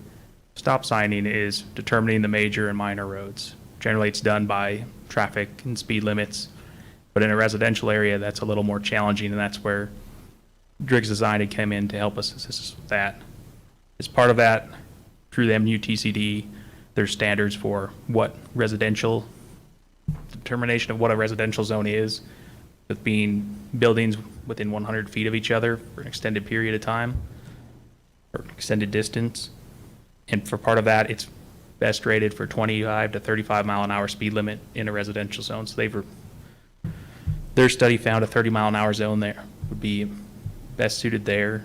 Speaker 12: stop signing, is determining the major and minor roads. Generally, it's done by traffic and speed limits, but in a residential area, that's a little more challenging, and that's where Driggs Design had come in to help us assist us with that. As part of that, through the MUTCD, there's standards for what residential, determination of what a residential zone is, with being buildings within 100 feet of each other for an extended period of time, or extended distance. And for part of that, it's best rated for 25 to 35 mile an hour speed limit in a residential zone. So their study found a 30 mile an hour zone there would be best suited there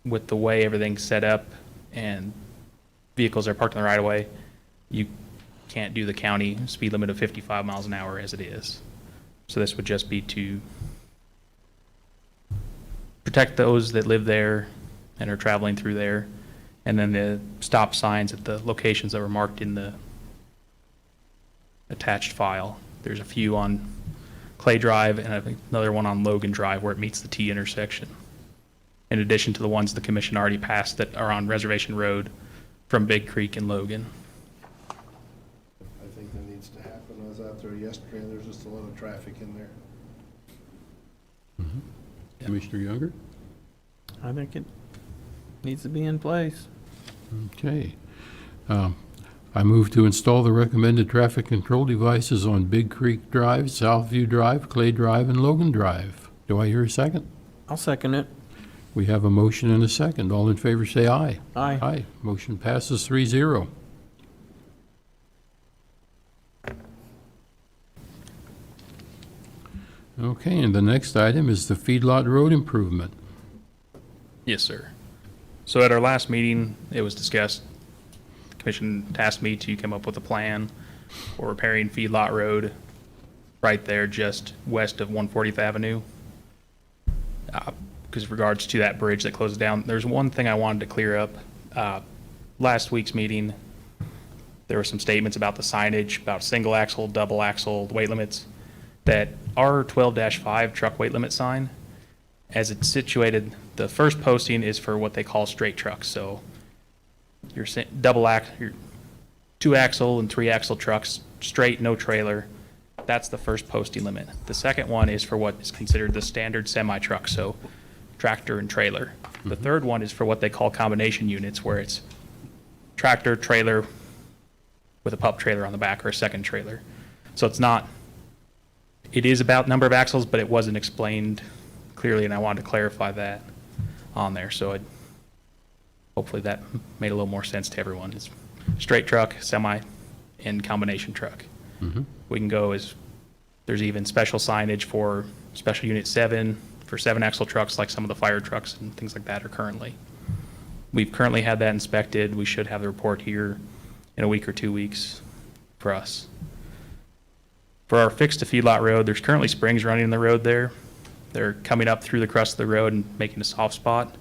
Speaker 12: with the way everything's set up and vehicles are parked in the right of way. You can't do the county speed limit of 55 miles an hour as it is. So this would just be to protect those that live there and are traveling through there. And then the stop signs at the locations that were marked in the attached file. There's a few on Clay Drive and I think another one on Logan Drive where it meets the T intersection. In addition to the ones the commission already passed that are on Reservation Road from Big Creek and Logan.
Speaker 2: I think that needs to happen. I was out there yesterday, and there's just a lot of traffic in there.
Speaker 1: Commissioner Younger?
Speaker 4: I think it needs to be in place.
Speaker 1: Okay. I move to install the recommended traffic control devices on Big Creek Drive, Southview Drive, Clay Drive, and Logan Drive. Do I hear a second?
Speaker 4: I'll second it.
Speaker 1: We have a motion and a second. All in favor, say aye.
Speaker 4: Aye.
Speaker 1: Aye. Motion passes 3-0. Okay, and the next item is the Feedlot Road improvement.
Speaker 12: Yes, sir. So at our last meeting, it was discussed, the commission tasked me to come up with a plan for repairing Feedlot Road right there just west of 140th Avenue. Because regards to that bridge that closes down, there's one thing I wanted to clear up. Last week's meeting, there were some statements about the signage, about single axle, double axle, weight limits, that our 12-5 truck weight limit sign, as it's situated, the first posting is for what they call straight trucks. So your your 2-axle and 3-axle trucks, straight, no trailer, that's the first posting limit. The second one is for what is considered the standard semi-truck, so tractor and trailer. The third one is for what they call combination units, where it's tractor, trailer, with a pup trailer on the back or a second trailer. So it is about number of axles, but it wasn't explained clearly, and I wanted to clarify that on there. So hopefully that made a little more sense to everyone. It's straight truck, semi, and combination truck. We can go as, there's even special signage for special unit 7, for 7-axle trucks like some of the fire trucks and things like that are currently. We've currently had that inspected. We should have the report here in a week or 2 weeks for us. For our fix to Feedlot Road, there's currently springs running in the road there. They're coming up through the crust of the road and making a soft spot.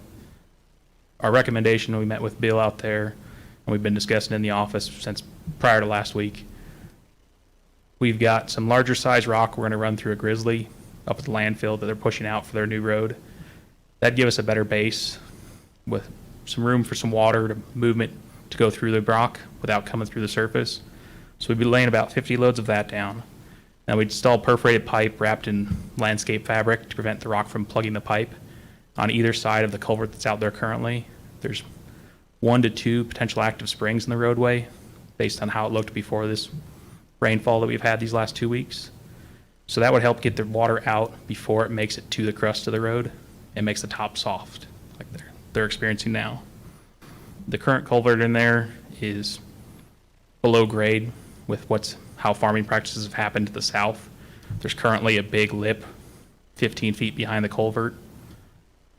Speaker 12: Our recommendation, we met with Bill out there, and we've been discussing in the office since prior to last week. We've got some larger size rock we're going to run through a grizzly up at the landfill that they're pushing out for their new road. That'd give us a better base with some room for some water to movement to go through the rock without coming through the surface. So we'd be laying about 50 loads of that down. Now we'd install perforated pipe wrapped in landscape fabric to prevent the rock from plugging the pipe on either side of the culvert that's out there currently. There's 1 to 2 potential active springs in the roadway based on how it looked before this rainfall that we've had these last 2 weeks. So that would help get the water out before it makes it to the crust of the road and makes the top soft like they're experiencing now. The current culvert in there is below grade with how farming practices have happened to the south. There's currently a big lip 15 feet behind the culvert.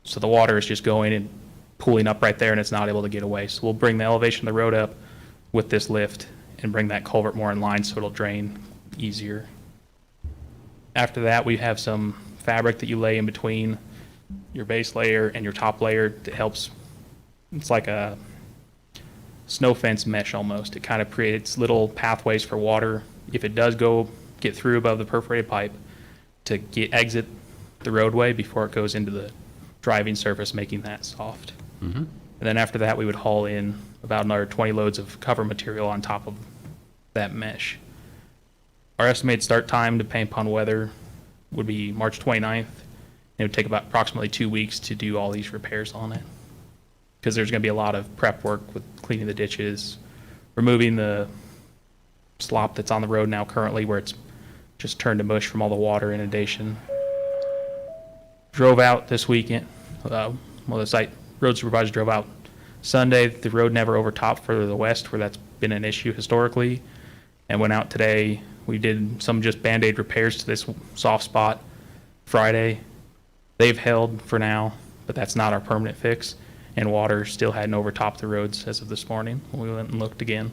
Speaker 12: So the water is just going and pooling up right there and it's not able to get away. So we'll bring the elevation of the road up with this lift and bring that culvert more in line so it'll drain easier. After that, we have some fabric that you lay in between your base layer and your top layer that helps. It's like a snow fence mesh almost. It kind of creates little pathways for water, if it does get through above the perforated pipe, to exit the roadway before it goes into the driving surface, making that soft. And then after that, we would haul in about another 20 loads of cover material on top of that mesh. Our estimated start time, depending upon weather, would be March 29th. It would take about approximately 2 weeks to do all these repairs on it, because there's going to be a lot of prep work with cleaning the ditches, removing the slop that's on the road now currently where it's just turned to mush from all the water inundation. Drove out this weekend. The site road supervisor drove out Sunday. The road never overtopped further to the west where that's been an issue historically, and went out today. We did some just Band-Aid repairs to this soft spot Friday. They've held for now, but that's not our permanent fix. And water still hadn't overtopped the roads as of this morning when we went and looked again.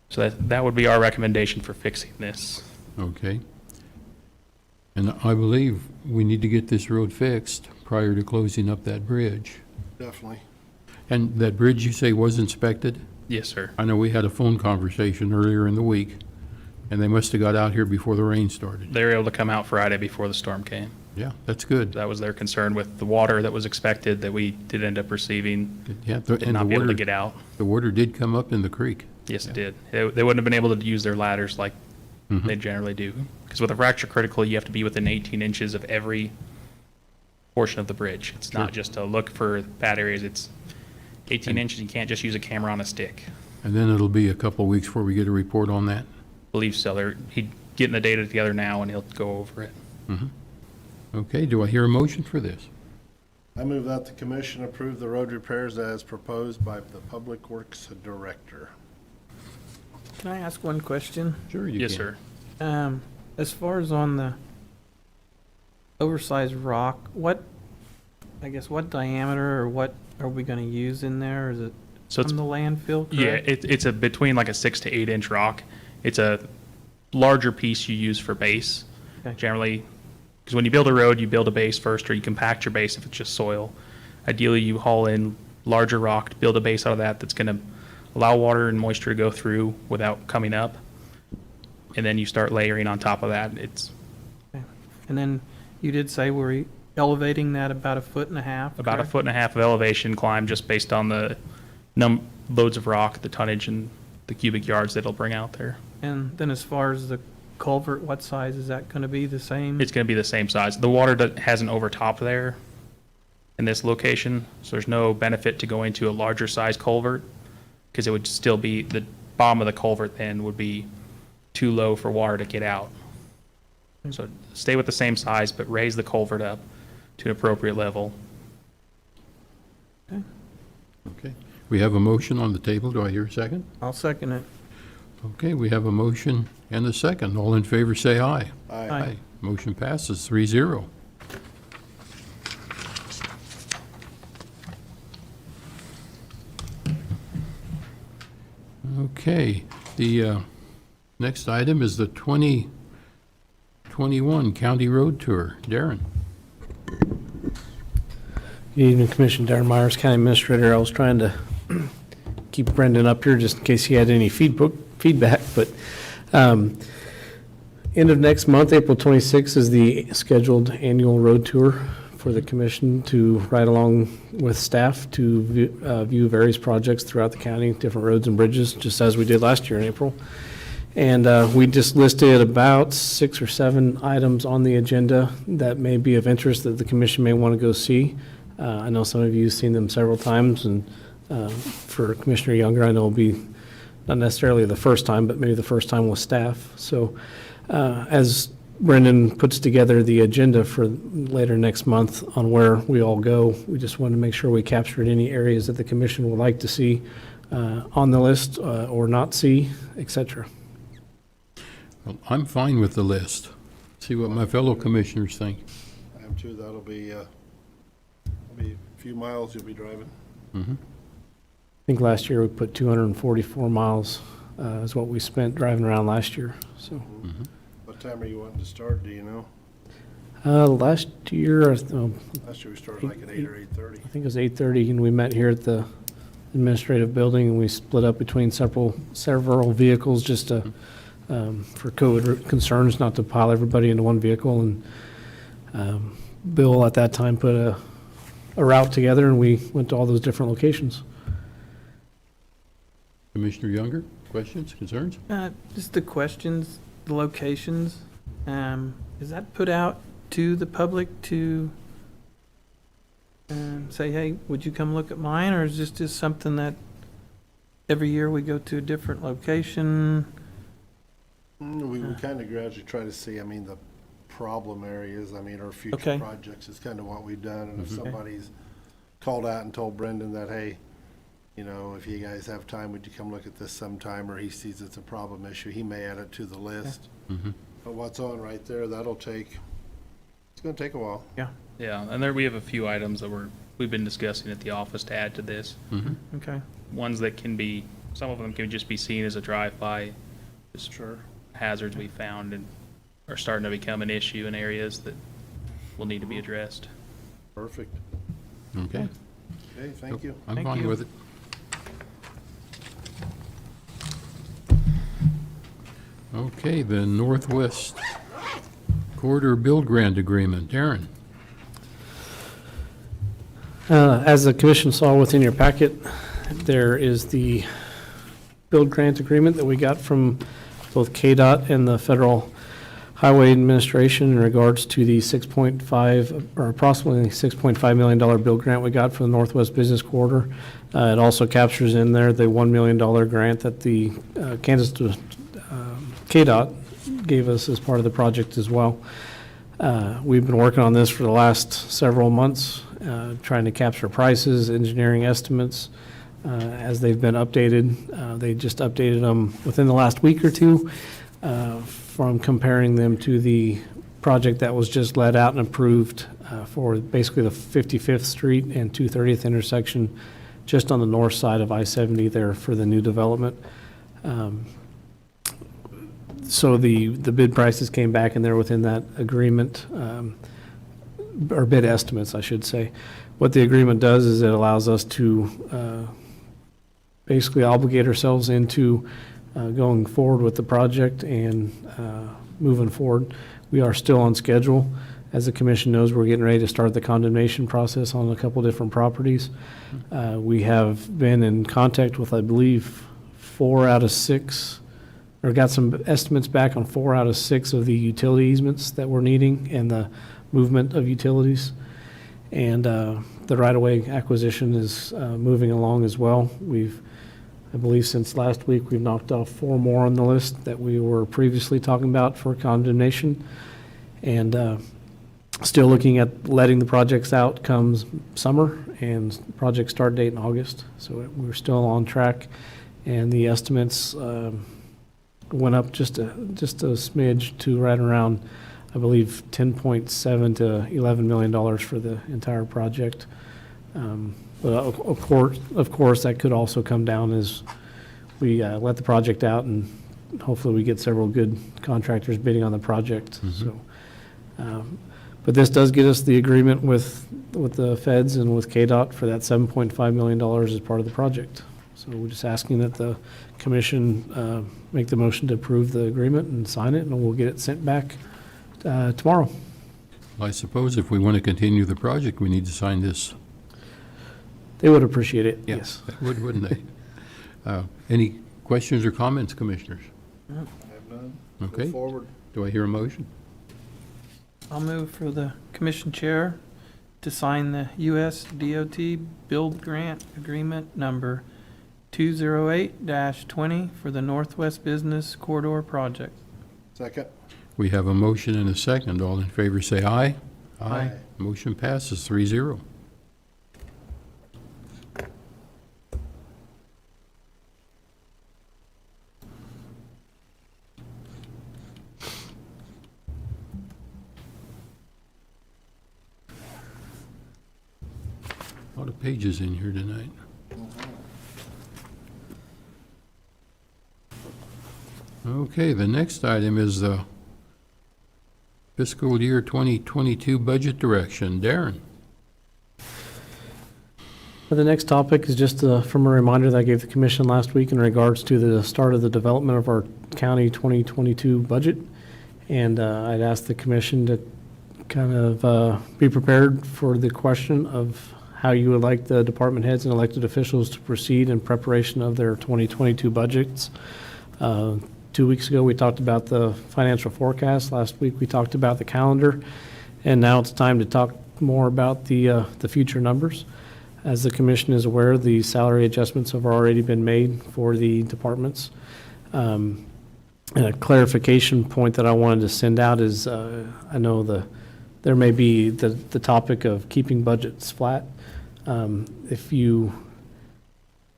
Speaker 12: So that would be our recommendation for fixing this.
Speaker 1: Okay. And I believe we need to get this road fixed prior to closing up that bridge.
Speaker 2: Definitely.
Speaker 1: And that bridge you say was inspected?
Speaker 12: Yes, sir.
Speaker 1: I know we had a phone conversation earlier in the week, and they must have got out here before the rain started.
Speaker 12: They were able to come out Friday before the storm came.
Speaker 1: Yeah, that's good.
Speaker 12: That was their concern with the water that was expected that we did end up receiving,
Speaker 1: Yeah,
Speaker 12: and not be able to get out.
Speaker 1: The water did come up in the creek.
Speaker 12: Yes, it did. They wouldn't have been able to use their ladders like they generally do. Because with a fracture critical, you have to be within 18 inches of every portion of the bridge. It's not just to look for bad areas. It's 18 inches. You can't just use a camera on a stick.
Speaker 1: And then it'll be a couple of weeks before we get a report on that?
Speaker 12: Believe so. He's getting the data together now, and he'll go over it.
Speaker 1: Okay, do I hear a motion for this?
Speaker 2: I move that the commission approve the road repairs as proposed by the Public Works Director.
Speaker 4: Can I ask one question?
Speaker 1: Sure you can.
Speaker 12: Yes, sir.
Speaker 4: As far as on the oversized rock, what diameter or what are we going to use in there? Is it
Speaker 12: So it's
Speaker 4: from the landfill, correct?
Speaker 12: Yeah, it's between like a 6 to 8 inch rock. It's a larger piece you use for base,
Speaker 4: Okay.
Speaker 12: generally, because when you build a road, you build a base first, or you compact your base if it's just soil. Ideally, you haul in larger rock to build a base out of that that's going to allow water and moisture to go through without coming up, and then you start layering on top of that. It's
Speaker 4: Okay. And then you did say we're elevating that about 1.5 feet.
Speaker 12: about
Speaker 4: correct?
Speaker 12: 1.5 feet of elevation climb just based on the loads of rock, the tonnage, and the cubic yards that it'll bring out there.
Speaker 4: And then as far as the culvert, what size is that going to be? The same?
Speaker 12: It's going to be the same size. The water hasn't overtopped there in this location, so there's no benefit to going to a larger size culvert, because it would still be, the bottom of the culvert then would be too low for water to get out. So stay with the same size, but raise the culvert up to an appropriate level.
Speaker 1: Okay. We have a motion on the table. Do I hear a second?
Speaker 4: I'll second it.
Speaker 1: Okay, we have a motion and a second. All in favor, say aye.
Speaker 4: Aye.
Speaker 1: Motion passes 3-0. Okay, the next item is the 2021 County Road Tour. Darren?
Speaker 13: Good evening, Commissioner. Darren Myers, County Administrator. I was trying to keep Brendan up here just in case he had any feedback, but end of next month, April 26th, is the scheduled annual road tour for the commission to ride along with staff to view various projects throughout the county, different roads and bridges, just as we did last year in April. And we just listed about 6 or 7 items on the agenda that may be of interest that the commission may want to go see. I know some of you have seen them several times, and for Commissioner Younger, I know it'll be not necessarily the first time, but maybe the first time with staff. So as Brendan puts together the agenda for later next month on where we all go, we just want to make sure we captured any areas that the commission would like to see on the list or not see, et cetera.
Speaker 1: Well, I'm fine with the list. See what my fellow commissioners think.
Speaker 2: I am too. That'll be a few miles you'll be driving.
Speaker 1: Mhm.
Speaker 13: I think last year we put 244 miles is what we spent driving around last year. So
Speaker 2: What time are you wanting to start, do you know?
Speaker 13: last year,
Speaker 2: Last year we started like at 8 or 8:30.
Speaker 13: I think it was 8:30, and we met here at the administrative building, and we split up between several vehicles just to, for COVID concerns, not to pile everybody into one vehicle. And Bill at that time put a route together, and we went to all those different locations.
Speaker 1: Commissioner Younger, questions, concerns?
Speaker 4: Just the questions, the locations, is that put out to the public to say, hey, would you come look at mine, or is this just something that every year we go to a different location?
Speaker 2: We kind of gradually try to see, the problem areas, or future
Speaker 4: Okay.
Speaker 2: projects is kind of what we've done. And if somebody's called out and told Brendan that, hey, if you guys have time, would you come look at this sometime, or he sees it's a problem issue, he may add it to the list. But what's on right there, it's going to take a while.
Speaker 12: Yeah, and there we have a few items that we've been discussing at the office to add to this.
Speaker 4: Okay.
Speaker 12: Ones that can be, some of them can just be seen as a drive-by, just hazards we found and are starting to become an issue in areas that will need to be addressed.
Speaker 2: Perfect.
Speaker 1: Okay.
Speaker 2: Okay, thank you.
Speaker 1: I'm
Speaker 4: Thank
Speaker 1: fine
Speaker 4: you.
Speaker 1: with it. Okay, the Northwest Corridor Build Grant Agreement. Darren?
Speaker 13: As the commission saw within your packet, there is the build grant agreement that we got from both KDOT and the Federal Highway Administration in regards to the 6.5 or approximately $6.5 million build grant we got for the Northwest Business Corridor. It also captures in there the $1 million grant that the Kansas KDOT gave us as part of the project as well. We've been working on this for the last several months, trying to capture prices, engineering estimates, as they've been updated. They just updated them within the last week or two from comparing them to the project that was just let out and approved for basically the 55th Street and 230th intersection, just on the north side of I-70 there for the new development. So the bid prices came back and they're within that agreement, or bid estimates, I should say. What the agreement does is it allows us to basically obligate ourselves into going forward with the project and moving forward. We are still on schedule. As the commission knows, we're getting ready to start the condemnation process on a couple different properties. We have been in contact with, I believe, 4 out of 6, or got some estimates back on 4 out of 6 of the utility easements that we're needing and the movement of utilities. And the right-of-way acquisition is moving along as well. I believe since last week, we've knocked off 4 more on the list that we were previously talking about for condemnation. And Still looking at letting the projects out comes summer and project start date in August. So we're still on track, and the estimates went up just a smidge to right around, I believe, $10.7 to $11 million for the entire project. But of course, that could also come down as we let the project out, and hopefully we get several good contractors bidding on the project. So, but this does get us the agreement with the feds and with KDOT for that $7.5 million as part of the project. So we're just asking that the commission make the motion to approve the agreement and sign it, and we'll get it sent back tomorrow.
Speaker 1: Well, I suppose if we want to continue the project, we need to sign this.
Speaker 13: They would appreciate it,
Speaker 1: Yeah,
Speaker 13: yes.
Speaker 1: they would, wouldn't they? Any questions or comments, commissioners?
Speaker 2: I have none.
Speaker 1: Okay.
Speaker 2: Go forward.
Speaker 1: Do I hear a motion?
Speaker 4: I'll move for the commission chair to sign the U.S. DOT Build Grant Agreement number 208-20 for the Northwest Business Corridor Project.
Speaker 2: Second.
Speaker 1: We have a motion and a second. All in favor say aye.
Speaker 4: Aye.
Speaker 1: Motion passes 3-0. A lot of pages in here tonight. Okay, the next item is the fiscal year 2022 budget direction. Darren?
Speaker 13: The next topic is just from a reminder that I gave the commission last week in regards to the start of the development of our county 2022 budget. And I'd asked the commission to kind of be prepared for the question of how you would like the department heads and elected officials to proceed in preparation of their 2022 budgets. 2 weeks ago, we talked about the financial forecast. Last week, we talked about the calendar. And now it's time to talk more about the future numbers. As the commission is aware, the salary adjustments have already been made for the departments. And a clarification point that I wanted to send out is I know there may be the topic of keeping budgets flat. If you,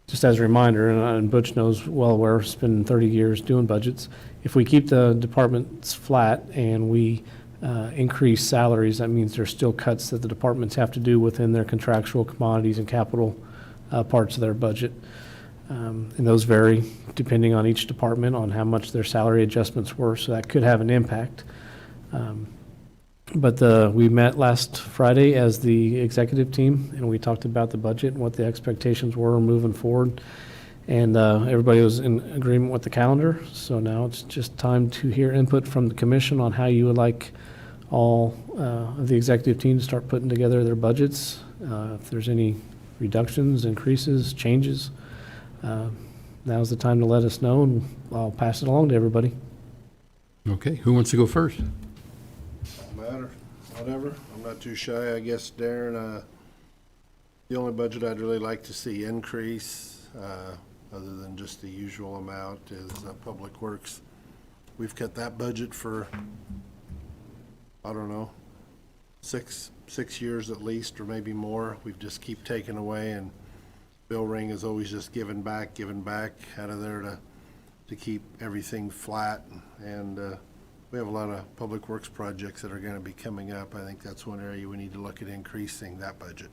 Speaker 13: just as a reminder, and Butch knows well aware, it's been 30 years doing budgets. If we keep the departments flat and we increase salaries, that means there's still cuts that the departments have to do within their contractual commodities and capital parts of their budget. And those vary depending on each department on how much their salary adjustments were, so that could have an impact. But we met last Friday as the executive team, and we talked about the budget and what the expectations were moving forward. And everybody was in agreement with the calendar, so now it's just time to hear input from the commission on how you would like all of the executive team to start putting together their budgets. If there's any reductions, increases, changes, now's the time to let us know, and I'll pass it along to everybody.
Speaker 1: Okay, who wants to go first?
Speaker 2: Matter, whatever. I'm not too shy, I guess, Darren. The only budget I'd really like to see increase, other than just the usual amount, is Public Works. We've cut that budget for, I don't know, six years at least, or maybe more. We've just keep taking away, and Bill Ring is always just giving back out of there to keep everything flat. And we have a lot of public works projects that are going to be coming up. I think that's one area we need to look at increasing that budget.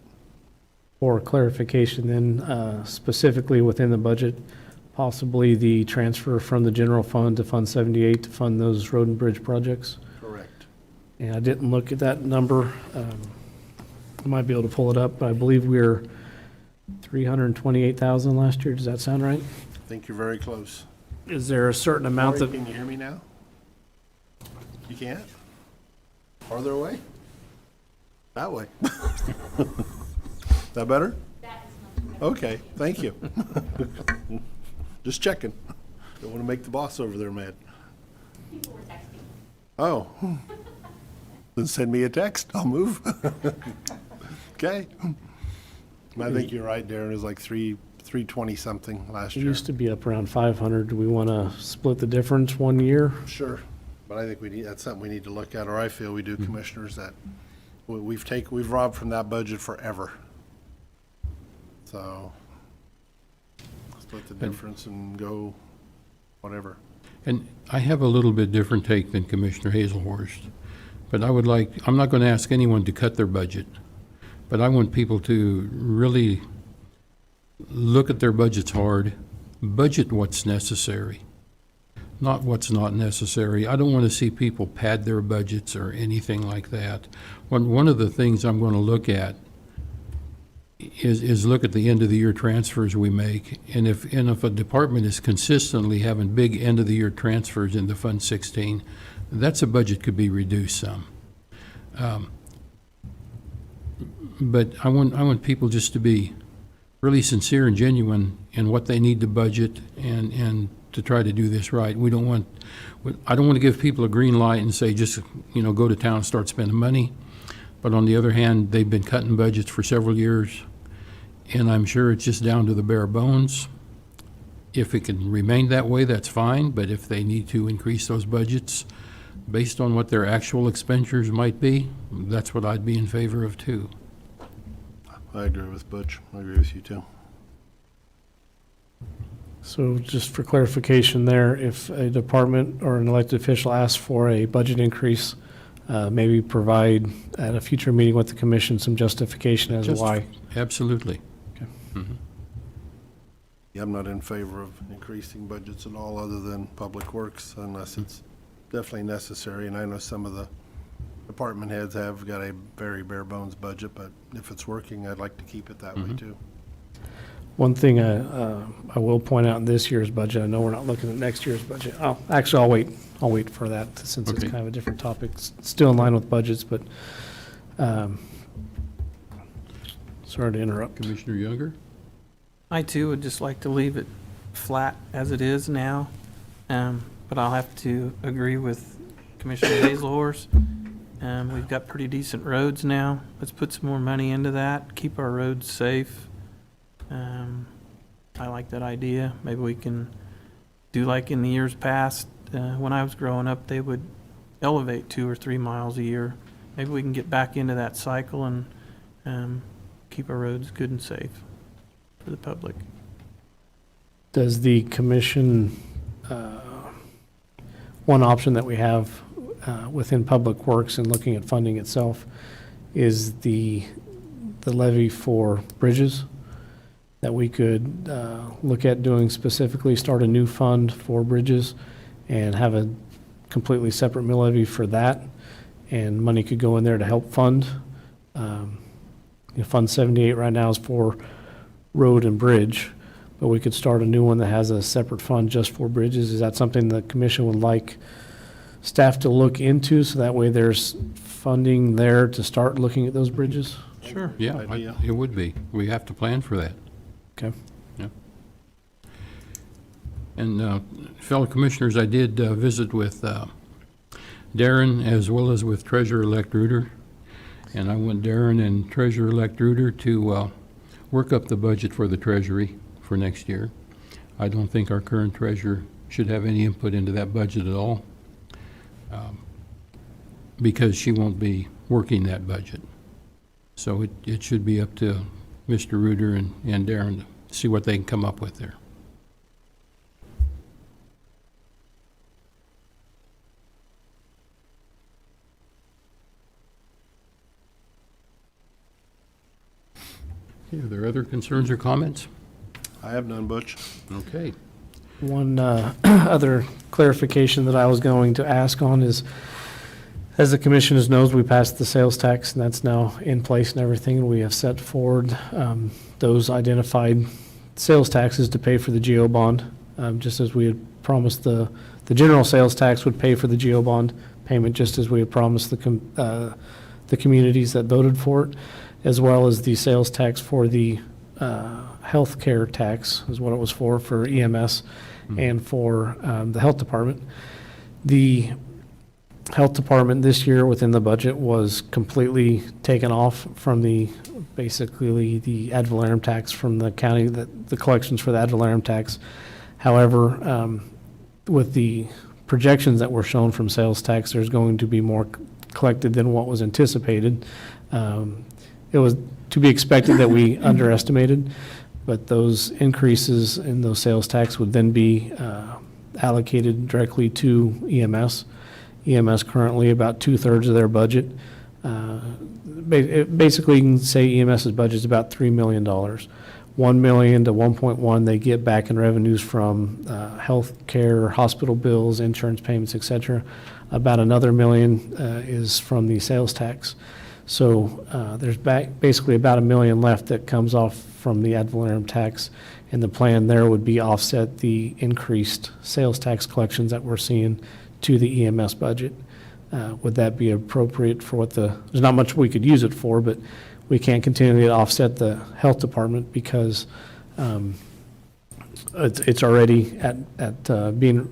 Speaker 13: For clarification then, specifically within the budget, possibly the transfer from the general fund to Fund 78 to fund those road and bridge projects.
Speaker 2: Correct.
Speaker 13: And I didn't look at that number. I might be able to pull it up, but I believe we were $328,000 last year. Does that sound right?
Speaker 2: I think you're very close.
Speaker 13: Is there a certain amount
Speaker 2: Lori,
Speaker 13: that,
Speaker 2: can you hear me now? You can't? Farther away? That way. That better? Okay, thank you. Just checking. Don't want to make the boss over there mad. Oh. Then send me a text. I'll move. Okay. I think you're right, Darren. It was like 320 something last
Speaker 13: it
Speaker 2: year.
Speaker 13: used to be up around 500. Do we want to split the difference one year?
Speaker 2: Sure. But I think that's something we need to look at, or I feel we do, commissioners, that
Speaker 14: we've robbed from that budget forever. So split the difference and go whatever.
Speaker 1: And I have a little bit different take than Commissioner Hazelhorst, but I'm not going to ask anyone to cut their budget, but I want people to really look at their budgets hard, budget what's necessary, not what's not necessary. I don't want to see people pad their budgets or anything like that. One of the things I'm going to look at is look at the end of the year transfers we make, and if a department is consistently having big end of the year transfers into Fund 16, that's a budget could be reduced some. But I want people just to be really sincere and genuine in what they need to budget and to try to do this right. I don't want to give people a green light and say just go to town and start spending money. But on the other hand, they've been cutting budgets for several years, and I'm sure it's just down to the bare bones. If it can remain that way, that's fine, but if they need to increase those budgets based on what their actual expenditures might be, that's what I'd be in favor of too.
Speaker 14: I agree with Butch. I agree with you too.
Speaker 13: So just for clarification there, if a department or an elected official asks for a budget increase, maybe provide at a future meeting with the commission some justification as to why.
Speaker 1: Absolutely.
Speaker 13: Okay.
Speaker 1: Mhm.
Speaker 14: Yeah, I'm not in favor of increasing budgets at all other than public works unless it's definitely necessary. And I know some of the department heads have got a very bare bones budget, but if it's working, I'd like to keep it that way too.
Speaker 13: One thing I will point out in this year's budget, I know we're not looking at next year's budget. Oh, actually, I'll wait for that since it's
Speaker 1: Okay.
Speaker 13: kind of a different topic. Still in line with budgets, but sorry to interrupt.
Speaker 1: Commissioner Younger?
Speaker 4: I too would just like to leave it flat as it is now, but I'll have to agree with Commissioner Hazelhorst. We've got pretty decent roads now. Let's put some more money into that, keep our roads safe. I like that idea. Maybe we can do like in the years past. When I was growing up, they would elevate 2 or 3 miles a year. Maybe we can get back into that cycle and keep our roads good and safe for the public.
Speaker 13: Does the commission, one option that we have within Public Works and looking at funding itself is the levy for bridges that we could look at doing specifically, start a new fund for bridges and have a completely separate mill levy for that, and money could go in there to help fund. Fund 78 right now is for road and bridge, but we could start a new one that has a separate fund just for bridges. Is that something the commission would like staff to look into, so that way there's funding there to start looking at those bridges?
Speaker 4: Sure.
Speaker 1: Yeah,
Speaker 14: Idea.
Speaker 1: it would be. We have to plan for that.
Speaker 13: Okay.
Speaker 1: Yeah. And fellow commissioners, I did visit with Darren as well as with Treasurer-elect Reuter. And I want Darren and Treasurer-elect Reuter to work up the budget for the Treasury for next year. I don't think our current treasurer should have any input into that budget at all, because she won't be working that budget. So it should be up to Mr. Reuter and Darren to see what they can come up with there. Okay, are there other concerns or comments?
Speaker 14: I have none, Butch.
Speaker 1: Okay.
Speaker 13: One other clarification that I was going to ask on is, as the commissioners knows, we passed the sales tax, and that's now in place and everything, and we have set forward those identified sales taxes to pay for the GO bond, just as we had promised the general sales tax would pay for the GO bond payment, just as we had promised the communities that voted for it, as well as the sales tax for the healthcare tax is what it was for EMS and for the health department. The health department this year within the budget was completely taken off from basically the ad valorem tax from the county, the collections for the ad valorem tax. However, with the projections that were shown from sales tax, there's going to be more collected than what was anticipated. It was to be expected that we underestimated, but those increases in those sales tax would then be allocated directly to EMS. EMS currently about 2/3 of their budget. Basically, you can say EMS's budget is about $3 million. $1 million to 1.1 they get back in revenues from health care, hospital bills, insurance payments, et cetera. About another $1 million is from the sales tax. So there's basically about $1 million left that comes off from the ad valorem tax, and the plan there would be offset the increased sales tax collections that we're seeing to the EMS budget. Would that be appropriate for there's not much we could use it for, but we can't continue to offset the health department because it's already at being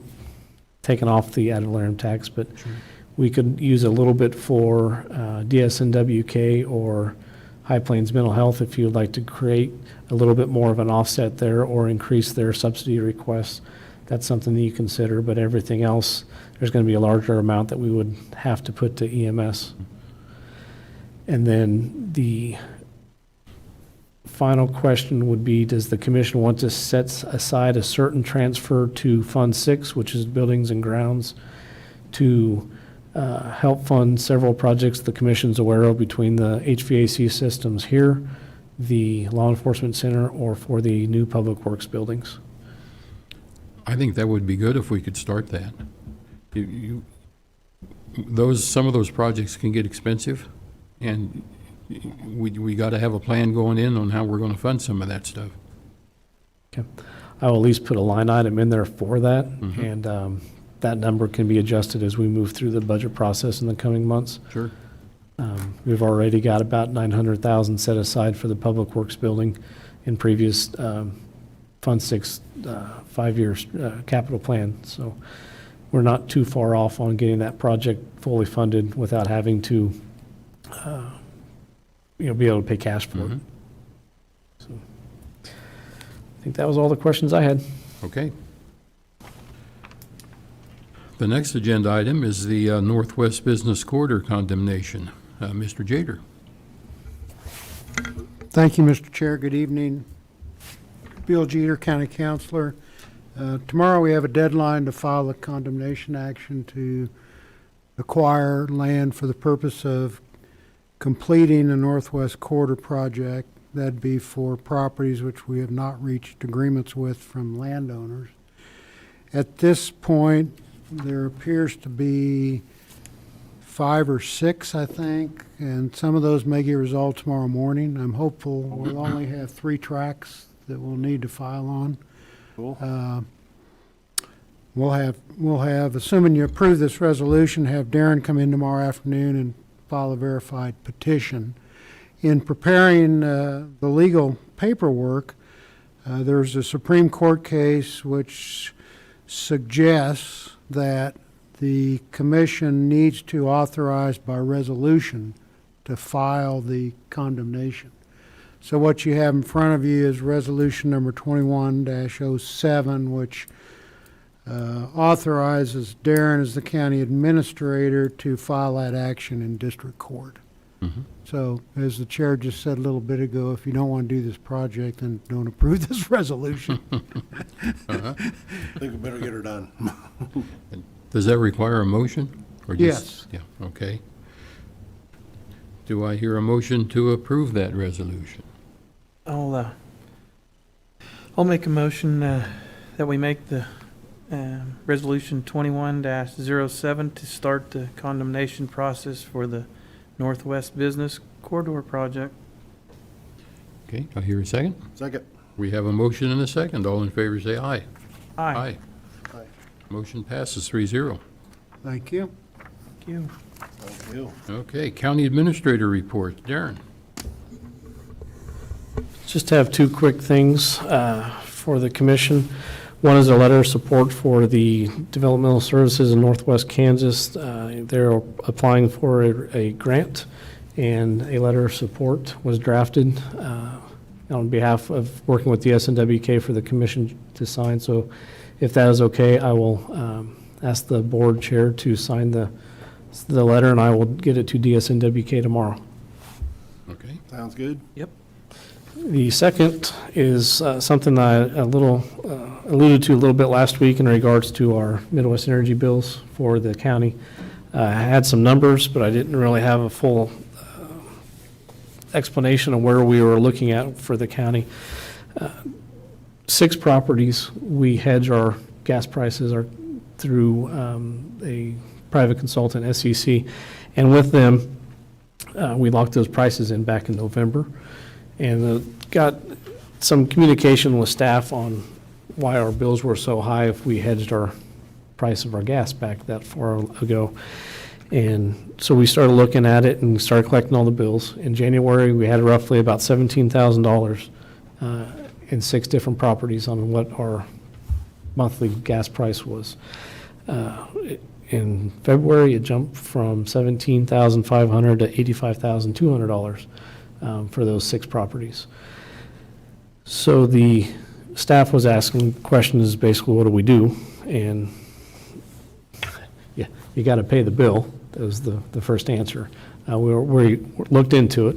Speaker 13: taken off the ad valorem tax, but we could use a little bit for DSNWK or High Plains Mental Health if you'd like to create a little bit more of an offset there or increase their subsidy requests. That's something that you consider, but everything else, there's going to be a larger amount that we would have to put to EMS. And then the final question would be, does the commission want to set aside a certain transfer to Fund 6, which is Buildings and Grounds, to help fund several projects the commission's aware of between the HVAC systems here, the law enforcement center, or for the new public works buildings?
Speaker 1: I think that would be good if we could start that. Some of those projects can get expensive, and we got to have a plan going in on how we're going to fund some of that stuff.
Speaker 13: Okay. I will at least put a line item in there for that, and that number can be adjusted as we move through the budget process in the coming months.
Speaker 1: Sure.
Speaker 13: We've already got about $900,000 set aside for the public works building in previous Fund 6 5-year capital plan. So we're not too far off on getting that project fully funded without having to be able to pay cash for it. So I think that was all the questions I had.
Speaker 1: Okay. The next agenda item is the Northwest Business Corridor condemnation. Mr. Jader.
Speaker 15: Thank you, Mr. Chair. Good evening. Bill Jeter, County Councilor. Tomorrow we have a deadline to file a condemnation action to acquire land for the purpose of completing the Northwest Corridor project. That'd be for properties which we have not reached agreements with from landowners. At this point, there appears to be 5 or 6, I think, and some of those may get resolved tomorrow morning. I'm hopeful we'll only have 3 tracks that we'll need to file on.
Speaker 14: Cool.
Speaker 15: We'll have, assuming you approve this resolution, have Darren come in tomorrow afternoon and file a verified petition. In preparing the legal paperwork, there's a Supreme Court case which suggests that the commission needs to authorize by resolution to file the condemnation. So what you have in front of you is resolution number 21-07, which authorizes Darren as the county administrator to file that action in district court. So as the chair just said a little bit ago, if you don't want to do this project, then don't approve this resolution.
Speaker 14: I think we better get her done.
Speaker 1: Does that require a motion? Or
Speaker 15: Yes.
Speaker 1: Yeah, okay. Do I hear a motion to approve that resolution?
Speaker 4: I'll make a motion that we make the resolution 21-07 to start the condemnation process for the Northwest Business Corridor project.
Speaker 1: Okay, I hear a second.
Speaker 14: Second.
Speaker 1: We have a motion and a second. All in favor say aye.
Speaker 4: Aye.
Speaker 14: Aye.
Speaker 1: Motion passes 3-0.
Speaker 15: Thank you.
Speaker 4: Thank you.
Speaker 14: Thank you.
Speaker 1: Okay, County Administrator report. Darren.
Speaker 13: Just have 2 quick things for the commission. One is a letter of support for the developmental services in Northwest Kansas. They're applying for a grant, and a letter of support was drafted on behalf of working with the SNWK for the commission to sign. So if that is okay, I will ask the board chair to sign the the letter, and I will get it to DSNWK tomorrow.
Speaker 1: Okay.
Speaker 14: Sounds good.
Speaker 13: The second is something I alluded to a little bit last week in regards to our Midwest energy bills for the county. I had some numbers, but I didn't really have a full explanation of where we were looking at for the county. 6 properties, we hedge our gas prices through a private consultant, SEC, and with them, we locked those prices in back in November, and got some communication with staff on why our bills were so high if we hedged our price of our gas back that far ago. And so we started looking at it and started collecting all the bills. In January, we had roughly about $17,000 in 6 different properties on what our monthly gas price was. In February, it jumped from $17,500 to $85,200 for those 6 properties. So the staff was asking questions, basically, what do we do? And yeah, you got to pay the bill. That was the first answer. We looked into it.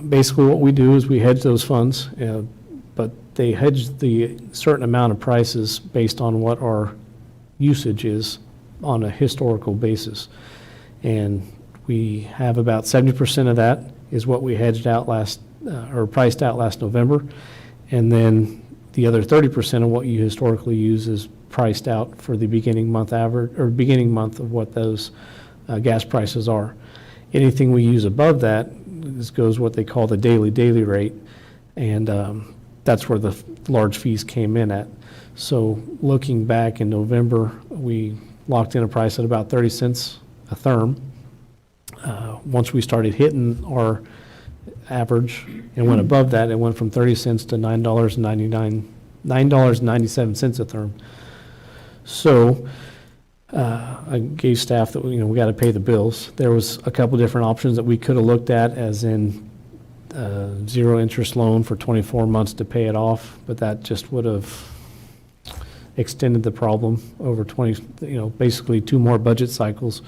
Speaker 13: Basically, what we do is we hedge those funds, but they hedge the certain amount of prices based on what our usage is on a historical basis. And we have about 70% of that is what we hedged out or priced out last November. And then the other 30% of what you historically use is priced out for the beginning month average, or beginning month of what those gas prices are. Anything we use above that goes what they call the daily rate, and that's where the large fees came in at. So looking back in November, we locked in a price at about 30 cents a therm. Once we started hitting our average and went above that, it went from 30 cents to $9.97 a therm. So I gave staff that, we got to pay the bills. There was a couple different options that we could have looked at, as in zero interest loan for 24 months to pay it off, but that just would have extended the problem over basically 2 more budget cycles,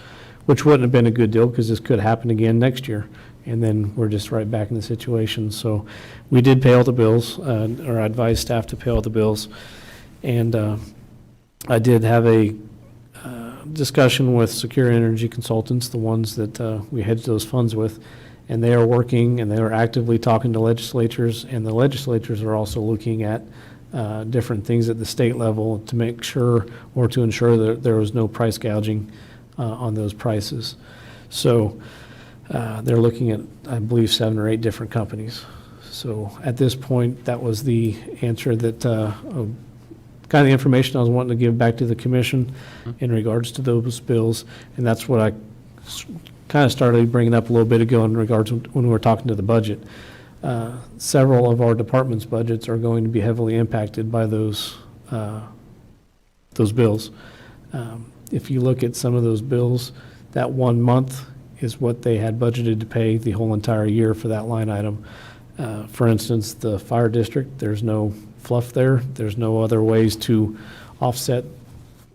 Speaker 13: which wouldn't have been a good deal because this could happen again next year. And then we're just right back in the situation. So we did pay all the bills, or I advised staff to pay all the bills. And I did have a discussion with Secure Energy Consultants, the ones that we hedged those funds with, and they are working and they are actively talking to legislatures, and the legislatures are also looking at different things at the state level to make sure, or to ensure that there was no price gouging on those prices. So they're looking at, I believe, 7 or 8 different companies. So at this point, that was the answer that kind of the information I was wanting to give back to the commission in regards to those bills, and that's what I kind of started bringing up a little bit ago in regards to when we were talking to the budget. Several of our departments' budgets are going to be heavily impacted by those bills. If you look at some of those bills, that 1 month is what they had budgeted to pay the whole entire year for that line item. For instance, the fire district, there's no fluff there. There's no other ways to offset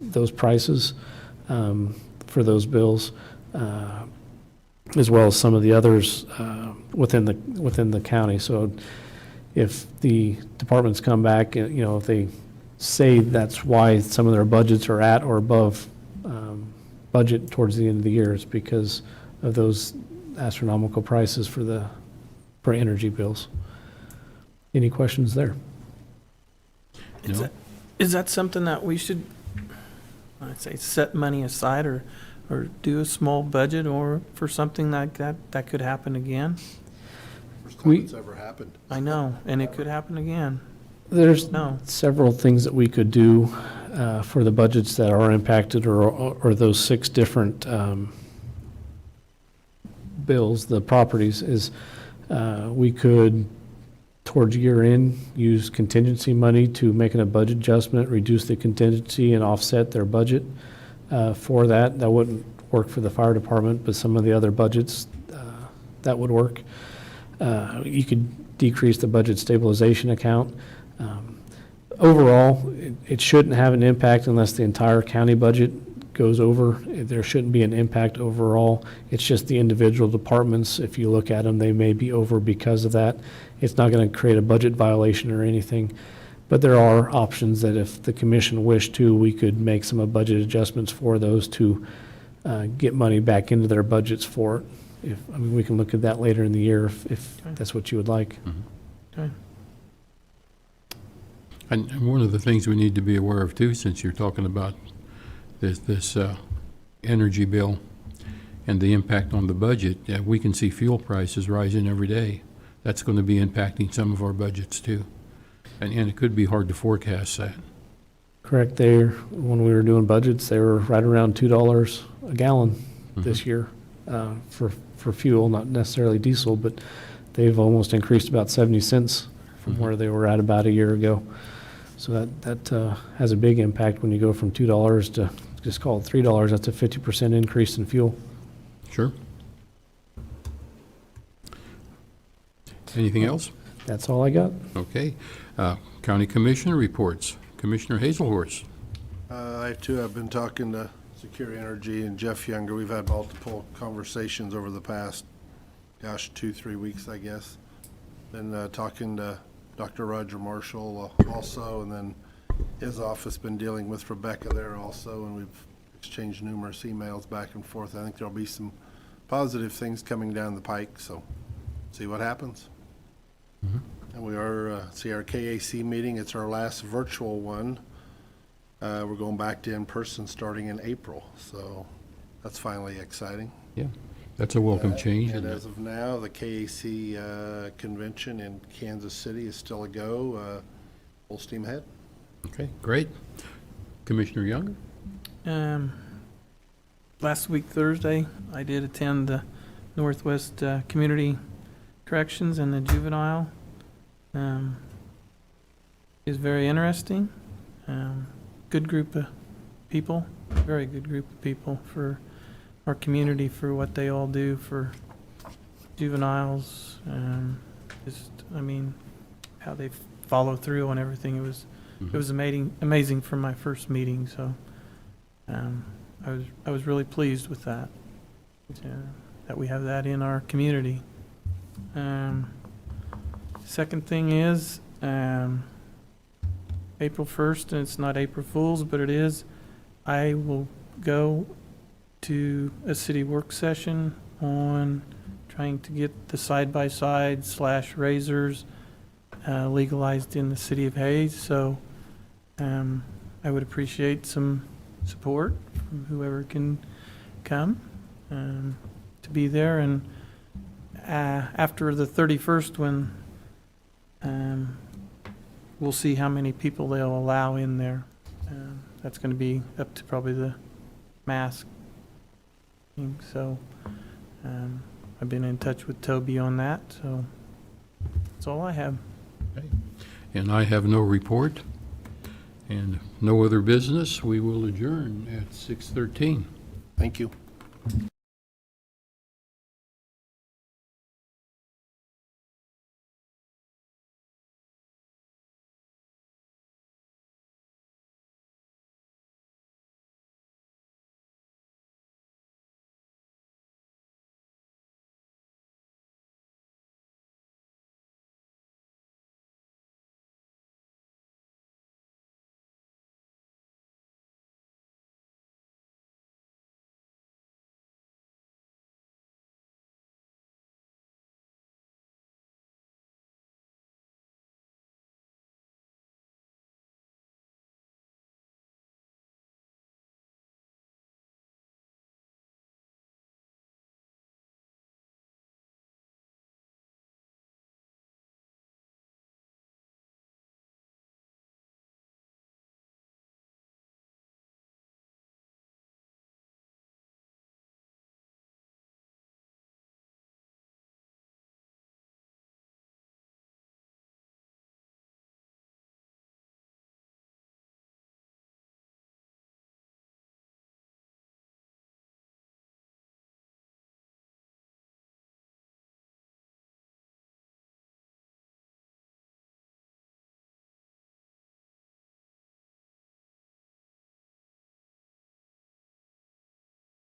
Speaker 13: those prices for those bills, as well as some of the others within the county. So if the departments come back, if they say that's why some of their budgets are at or above budget towards the end of the year, it's because of those astronomical prices for energy bills. Any questions there?
Speaker 4: Is that something that we should, I'd say, set money aside or do a small budget or for something like that could happen again?
Speaker 14: First time it's ever happened.
Speaker 4: I know, and it could happen again.
Speaker 13: There's several things that we could do for the budgets that are impacted, or those 6 different bills, the properties, is we could, towards year end, use contingency money to make a budget adjustment, reduce the contingency and offset their budget for that. That wouldn't work for the fire department, but some of the other budgets, that would work. You could decrease the budget stabilization account. Overall, it shouldn't have an impact unless the entire county budget goes over. There shouldn't be an impact overall. It's just the individual departments, if you look at them, they may be over because of that. It's not going to create a budget violation or anything. But there are options that if the commission wished to, we could make some budget adjustments for those to get money back into their budgets for it. I mean, we can look at that later in the year if that's what you would like.
Speaker 4: Okay.
Speaker 1: And one of the things we need to be aware of too, since you're talking about this energy bill and the impact on the budget, we can see fuel prices rising every day. That's going to be impacting some of our budgets too. And it could be hard to forecast that.
Speaker 13: Correct. When we were doing budgets, they were right around $2 a gallon this year for fuel, not necessarily diesel, but they've almost increased about 70 cents from where they were at about a year ago. So that has a big impact when you go from $2 to just call it $3. That's a 50% increase in fuel.
Speaker 1: Sure. Anything else?
Speaker 13: That's all I got.
Speaker 1: Okay. County Commissioner reports. Commissioner Hazelhorst.
Speaker 14: I've been talking to Secure Energy and Jeff Younger. We've had multiple conversations over the past, 2-3 weeks, I guess. Been talking to Dr. Roger Marshall also, and then his office been dealing with Rebecca there also, and we've exchanged numerous emails back and forth. I think there'll be some positive things coming down the pike, so see what happens. And we are, our KAC meeting, it's our last virtual one. We're going back to in-person starting in April, so that's finally exciting.
Speaker 1: Yeah, that's a welcome change.
Speaker 14: And as of now, the KAC convention in Kansas City is still a go, full steam ahead.
Speaker 1: Okay, great. Commissioner Young?
Speaker 4: Last week, Thursday, I did attend the Northwest Community Corrections and the juvenile. It was very interesting. Good group of people, very good group of people for our community, for what they all do for juveniles. How they follow through on everything. It was amazing for my first meeting. So I was really pleased with that. That we have that in our community. Second thing is April 1st, and it's not April Fool's, but it is. I will go to a city work session on trying to get the side-by-side / razors legalized in the city of Hayes. So I would appreciate some support from whoever can come to be there. And after the 31st, when we'll see how many people they'll allow in there. That's going to be up to probably the mask. So I've been in touch with Toby on that. So that's all I have.
Speaker 1: Okay. And I have no report and no other business. We will adjourn at 6:13.
Speaker 14: Thank you.